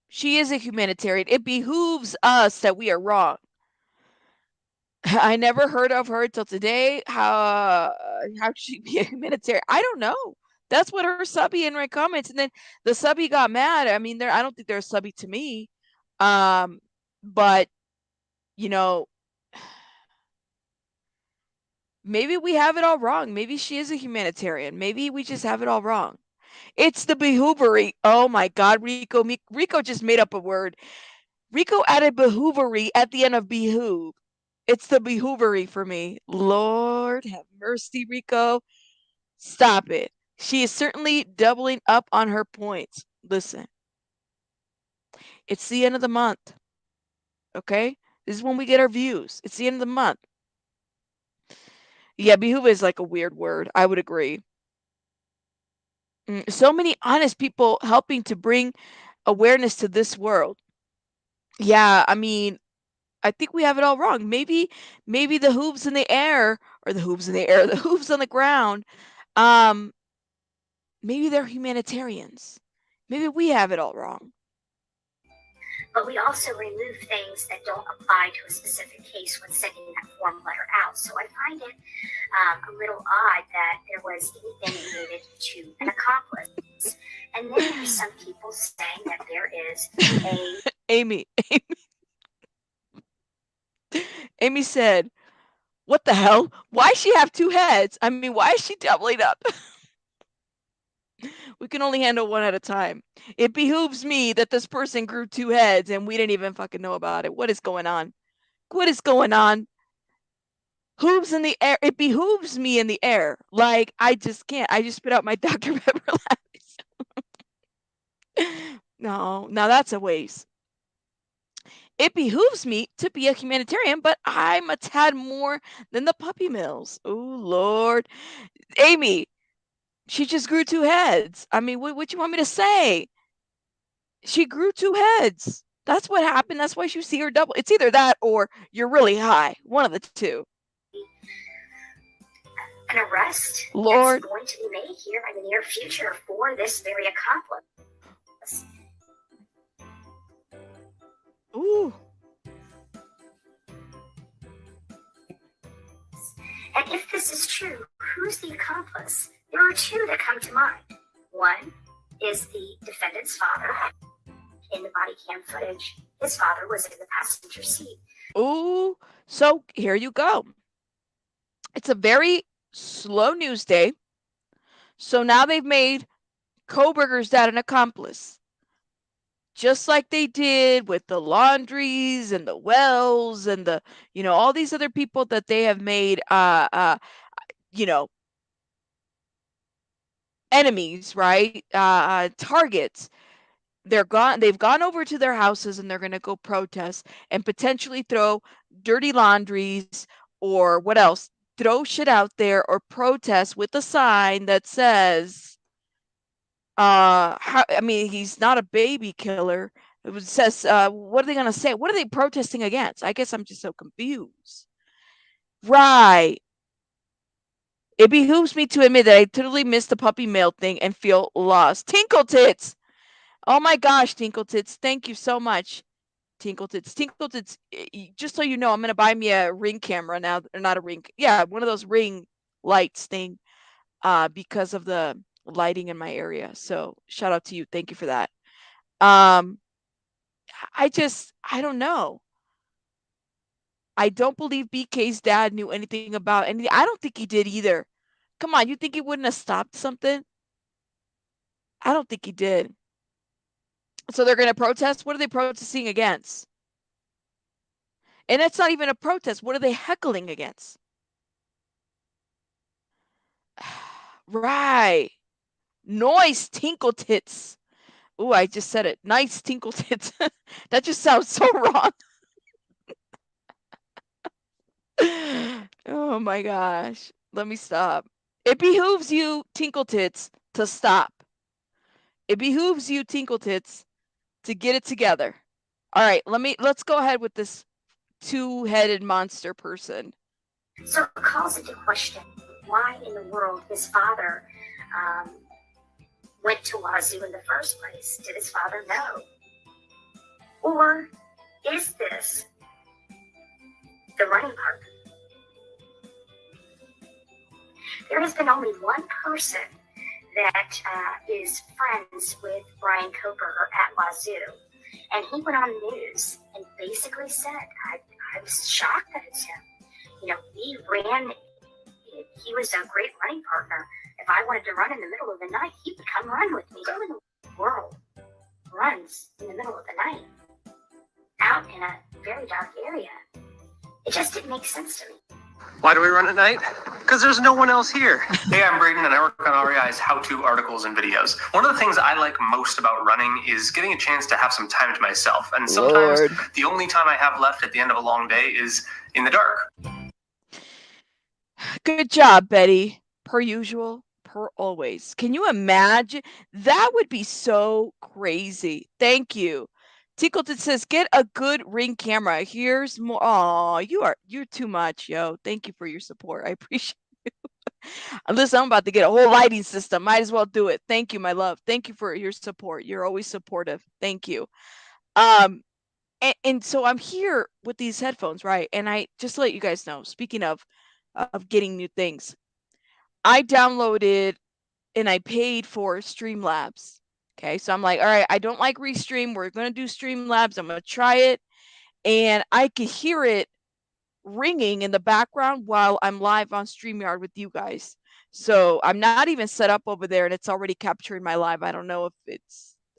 She is a humanitarian. It behooves us that we are wrong. I never heard of her till today. How she be a humanitarian? I don't know. That's what her subby in my comments, and then the subby got mad. I mean, I don't think they're a subby to me. But maybe we have it all wrong. Maybe she is a humanitarian. Maybe we just have it all wrong. It's the behoovery. Oh my God, Rico just made up a word. Rico added behoovery at the end of behoove. It's the behoovery for me. Lord have mercy, Rico. Stop it. She is certainly doubling up on her points. Listen. It's the end of the month. Okay? This is when we get our views. It's the end of the month. Yeah, behoove is like a weird word. I would agree. So many honest people helping to bring awareness to this world. Yeah, I mean, I think we have it all wrong. Maybe the hooves in the air, or the hooves in the air, the hooves on the ground, maybe they're humanitarians. Maybe we have it all wrong. But we also remove things that don't apply to a specific case when sending that form letter out. So I find it a little odd that there was anything related to an accomplice. And then there's some people saying that there is a... Amy said, what the hell? Why does she have two heads? I mean, why is she doubling up? We can only handle one at a time. It behooves me that this person grew two heads and we didn't even fucking know about it. What is going on? What is going on? Hooves in the air. It behooves me in the air. Like, I just can't. I just spit out my Dr. Pepper laughs. No, now that's a waste. It behooves me to be a humanitarian, but I'm a tad more than the puppy mills. Oh, Lord. Amy, she just grew 2 heads. I mean, what you want me to say? She grew 2 heads. That's what happened. That's why you see her double. It's either that or you're really high. One of the two. An arrest Lord. that's going to be made here in the near future for this very accomplice. Ooh. And if this is true, who's the accomplice? There are 2 that come to mind. One is the defendant's father. In the body cam footage, his father was in the passenger seat. Ooh. So here you go. It's a very slow news day. So now they've made Kohberger's dad an accomplice. Just like they did with the Laundries and the Wells and the, all these other people that they have made, enemies, right? Targets. They've gone over to their houses and they're going to go protest and potentially throw dirty laundries or what else? Throw shit out there or protest with a sign that says, he's not a baby killer. It says, what are they going to say? What are they protesting against? I guess I'm just so confused. Right. It behooves me to admit that I totally missed the puppy mail thing and feel lost. Tinkle Tits. Oh my gosh, Tinkle Tits. Thank you so much. Tinkle Tits. Tinkle Tits, just so you know, I'm going to buy me a Ring camera now. Or not a Ring. Yeah, one of those Ring lights thing because of the lighting in my area. So shout out to you. Thank you for that. I don't know. I don't believe BK's dad knew anything about anything. I don't think he did either. Come on, you think he wouldn't have stopped something? I don't think he did. So they're going to protest? What are they protesting against? And it's not even a protest. What are they heckling against? Right. Noise, Tinkle Tits. Ooh, I just said it. Nice, Tinkle Tits. That just sounds so wrong. Oh my gosh. Let me stop. It behooves you, Tinkle Tits, to stop. It behooves you, Tinkle Tits, to get it together. All right, let's go ahead with this 2-headed monster person. So it calls into question why in the world his father went to Wazoo in the first place. Did his father know? Or is this the running partner? There has been only one person that is friends with Brian Kohberger at Wazoo. And he went on the news and basically said, I was shocked that it's him. We ran, he was a great running partner. If I wanted to run in the middle of the night, he would come run with me. Who in the world runs in the middle of the night out in a very dark area? It just didn't make sense to me. Why do we run at night? Because there's no one else here. Hey, I'm Braden, and I work on REI's how-to articles and videos. One of the things I like most about running is getting a chance to have some time to myself. And sometimes the only time I have left at the end of a long day is in the dark. Good job, Betty. Per usual, per always. Can you imagine? That would be so crazy. Thank you. Tickleton says, get a good Ring camera. Here's more. Oh, you're too much, yo. Thank you for your support. I appreciate you. Listen, I'm about to get a whole lighting system. Might as well do it. Thank you, my love. Thank you for your support. You're always supportive. Thank you. And so I'm here with these headphones, right? And I just to let you guys know, speaking of getting new things, I downloaded and I paid for Streamlabs. Okay, so I'm like, all right, I don't like Restream. We're going to do Streamlabs. I'm going to try it. And I could hear it ringing in the background while I'm live on StreamYard with you guys. So I'm not even set up over there and it's already capturing my live. I don't know,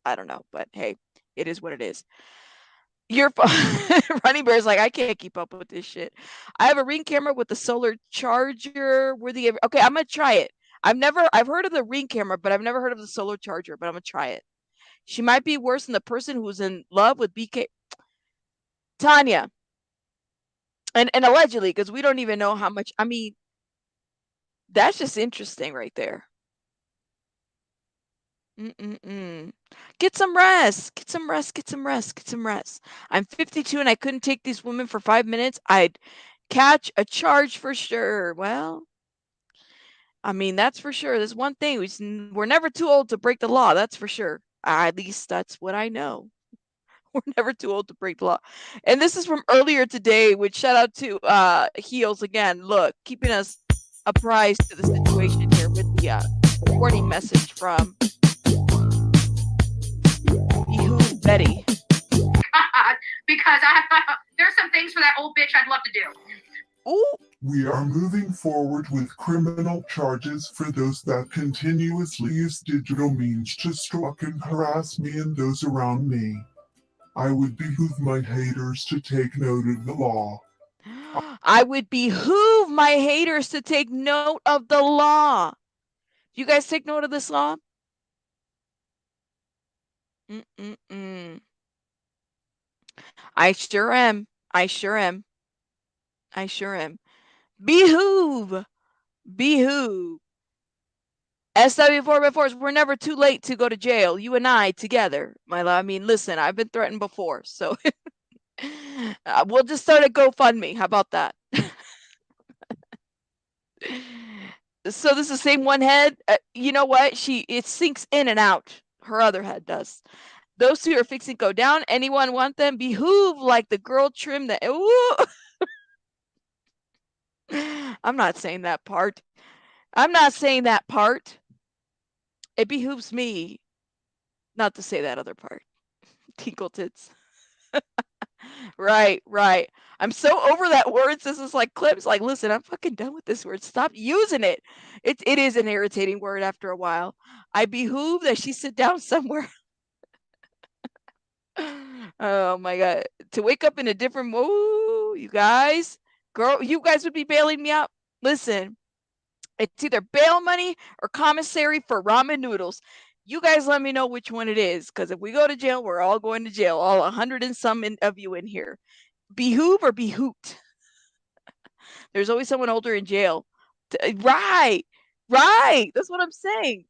but hey, it is what it is. Your Running Bear's like, I can't keep up with this shit. I have a Ring camera with the solar charger. Okay, I'm going to try it. I've heard of the Ring camera, but I've never heard of the solar charger, but I'm going to try it. She might be worse than the person who's in love with BK. Tanya. And allegedly, because we don't even know how much. I mean, that's just interesting right there. Get some rest. Get some rest. Get some rest. Get some rest. I'm 52 and I couldn't take these women for 5 minutes. I'd catch a charge for sure. Well, I mean, that's for sure. There's one thing. We're never too old to break the law. That's for sure. At least that's what I know. We're never too old to break the law. And this is from earlier today, which shout out to Heels again. Look, keeping us apprised to the situation here with the warning message from Bullhorn Betty. Because there's some things for that old bitch I'd love to do. Ooh. We are moving forward with criminal charges for those that continuously use digital means to stalk and harass me and those around me. I would behoove my haters to take note of the law. I would behoove my haters to take note of the law. You guys take note of this law? I sure am. I sure am. I sure am. Behoove. Behoove. SW4x4s, we're never too late to go to jail. You and I together, my love. I mean, listen, I've been threatened before, so we'll just start a GoFundMe. How about that? So this is the same one head. You know what? It sinks in and out. Her other head does. Those two are fixing to go down. Anyone want them? Behoove like the girl trim that. Ooh. I'm not saying that part. I'm not saying that part. It behooves me not to say that other part. Tinkle tits. Right, right. I'm so over that word. This is like clips. Like, listen, I'm fucking done with this word. Stop using it. It is an irritating word after a while. I behoove that she sit down somewhere. Oh my God. To wake up in a different mood, you guys. Girl, you guys would be bailing me out. Listen, it's either bail money or commissary for ramen noodles. You guys let me know which one it is, because if we go to jail, we're all going to jail. All 100 and some of you in here. Behoove or behoot? There's always someone older in jail. Right. Right. That's what I'm saying.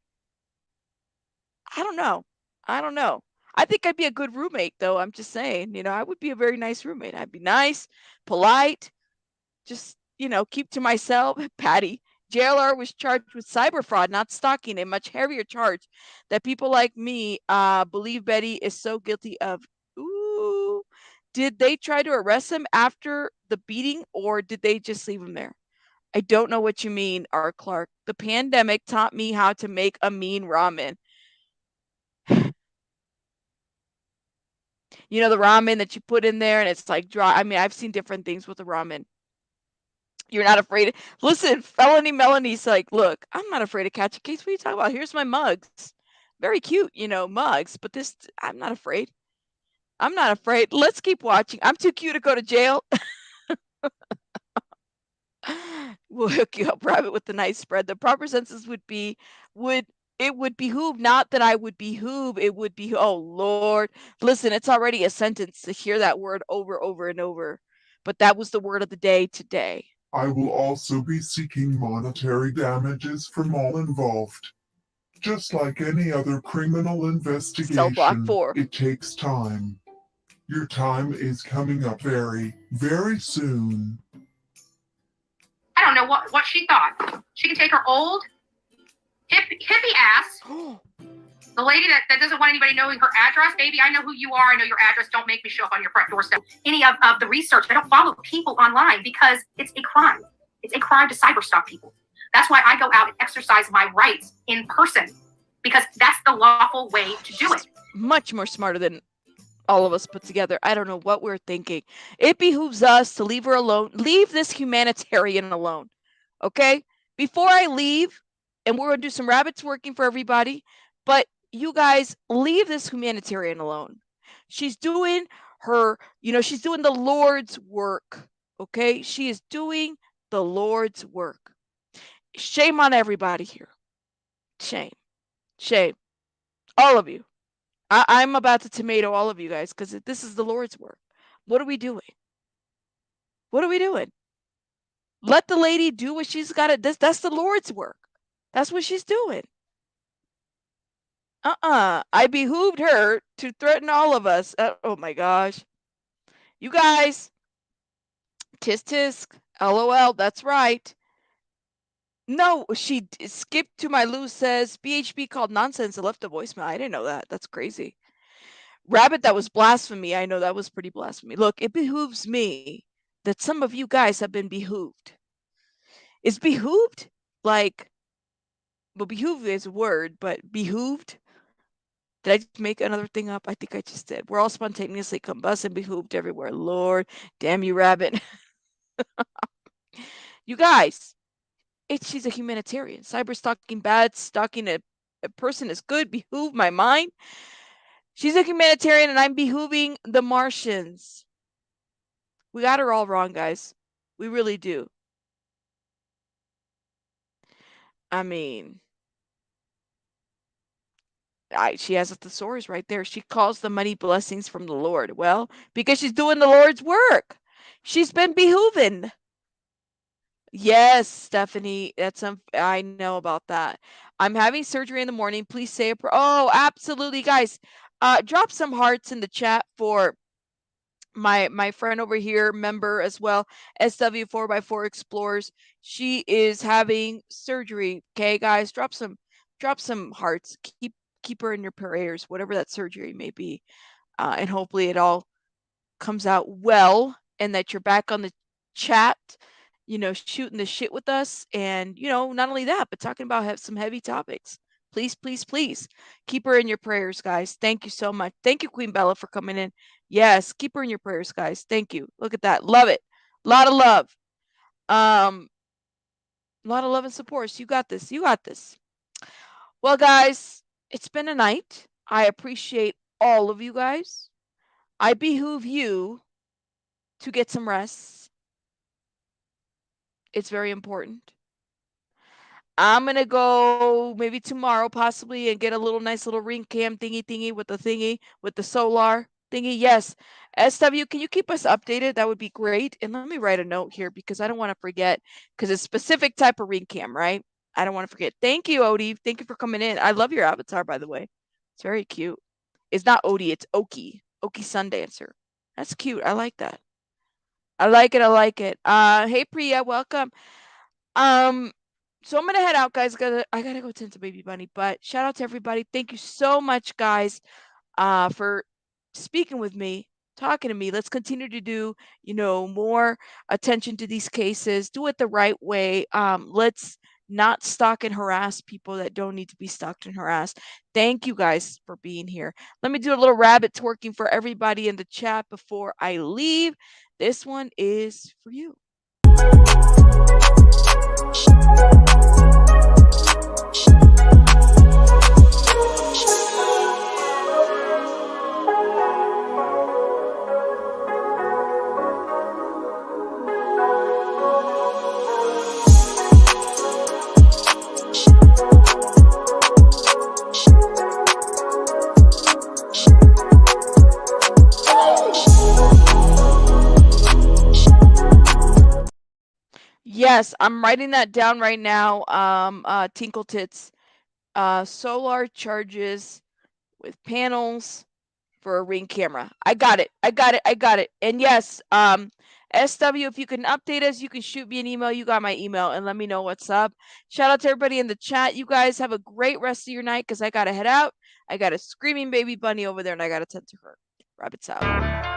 I don't know. I don't know. I think I'd be a good roommate, though. I'm just saying, I would be a very nice roommate. I'd be nice, polite, just, keep to myself. Patty. JLR was charged with cyber fraud, not stalking, a much heavier charge that people like me believe Betty is so guilty of. Ooh. Did they try to arrest him after the beating, or did they just leave him there? I don't know what you mean, R. Clark. The pandemic taught me how to make a mean ramen. The ramen that you put in there and it's like dry. I mean, I've seen different things with the ramen. You're not afraid. Listen, Felony Melanie's like, look, I'm not afraid to catch a case. What are you talking about? Here's my mugs. Very cute, mugs. But this, I'm not afraid. I'm not afraid. Let's keep watching. I'm too cute to go to jail. We'll hook you up private with the nice spread. The proper senses would behoove, not that I would behoove, it would be, oh Lord. Listen, it's already a sentence to hear that word over and over. But that was the word of the day today. I will also be seeking monetary damages from all involved. Just like any other criminal investigation, it takes time. Your time is coming up very, very soon. I don't know what she thought. She can take her old hippie ass, the lady that doesn't want anybody knowing her address. Baby, I know who you are. I know your address. Don't make me show up on your front doorstep. Any of the research. I don't follow people online because it's a crime. It's a crime to cyberstalk people. That's why I go out and exercise my rights in person, because that's the lawful way to do it. Much more smarter than all of us put together. I don't know what we're thinking. It behooves us to leave her alone. Leave this humanitarian alone. Okay? Before I leave, and we're going to do some rabbits working for everybody, but you guys, leave this humanitarian alone. She's doing she's doing the Lord's work. Okay? She is doing the Lord's work. Shame on everybody here. Shame. Shame. All of you. I'm about to tomato all of you guys, because this is the Lord's work. What are we doing? What are we doing? Let the lady do what she's got to. That's the Lord's work. That's what she's doing. I behooved her to threaten all of us. Oh my gosh. You guys. Tisk tisk. LOL. That's right. No, she skipped to my Lou says BHB called nonsense and left a voicemail. I didn't know that. That's crazy. Rabbit, that was blasphemy. I know that was pretty blasphemy. Look, it behooves me that some of you guys have been behooved. Is behooved like, well, behooved is a word, but behooved? Did I just make another thing up? I think I just did. We're all spontaneously combust and behooved everywhere. Lord, damn you, Rabbit. You guys, she's a humanitarian. Cyber stalking bad, stalking a person is good. Behoove my mind. She's a humanitarian, and I'm behooving the Martians. We got her all wrong, guys. We really do. I mean, she has a thesaurus right there. She calls the money blessings from the Lord. Well, because she's doing the Lord's work. She's been behooving. Yes, Stephanie, I know about that. I'm having surgery in the morning. Please say a prayer. Oh, absolutely, guys. Drop some hearts in the chat for my friend over here, member as well, SW4x4 Explorers. She is having surgery. Okay, guys, drop some hearts. Keep her in your prayers, whatever that surgery may be, and hopefully it all comes out well, and that you're back on the chat, shooting the shit with us, and not only that, but talking about some heavy topics. Please, please, please keep her in your prayers, guys. Thank you so much. Thank you, Queen Bella, for coming in. Yes, keep her in your prayers, guys. Thank you. Look at that. Love it. A lot of love. A lot of love and support. So you got this. You got this. Well, guys, it's been a night. I appreciate all of you guys. I behoove you to get some rest. It's very important. I'm going to go maybe tomorrow possibly and get a nice little ring cam thingy with the solar thingy. Yes. SW, can you keep us updated? That would be great. And let me write a note here because I don't want to forget, because it's a specific type of ring cam, right? I don't want to forget. Thank you, Odie. Thank you for coming in. I love your avatar, by the way. It's very cute. It's not Odie, it's Oki. Oki Sundancer. That's cute. I like that. I like it. I like it. Hey Priya, welcome. So I'm gonna head out, guys. I gotta go tend to baby bunny. But shout out to everybody. Thank you so much, guys, for speaking with me, talking to me. Let's continue to do, more attention to these cases. Do it the right way. Let's not stalk and harass people that don't need to be stalked and harassed. Thank you guys for being here. Let me do a little rabbit twerking for everybody in the chat before I leave. This one is for you. Yes, I'm writing that down right now. Tinkle Tits. Solar charges with panels for a ring camera. I got it. And yes, SW, if you can update us, you can shoot me an email. You got my email, and let me know what's up. Shout out to everybody in the chat. You guys have a great rest of your night, because I got to head out. I got a screaming baby bunny over there, and I got to tend to her. Rabbits out.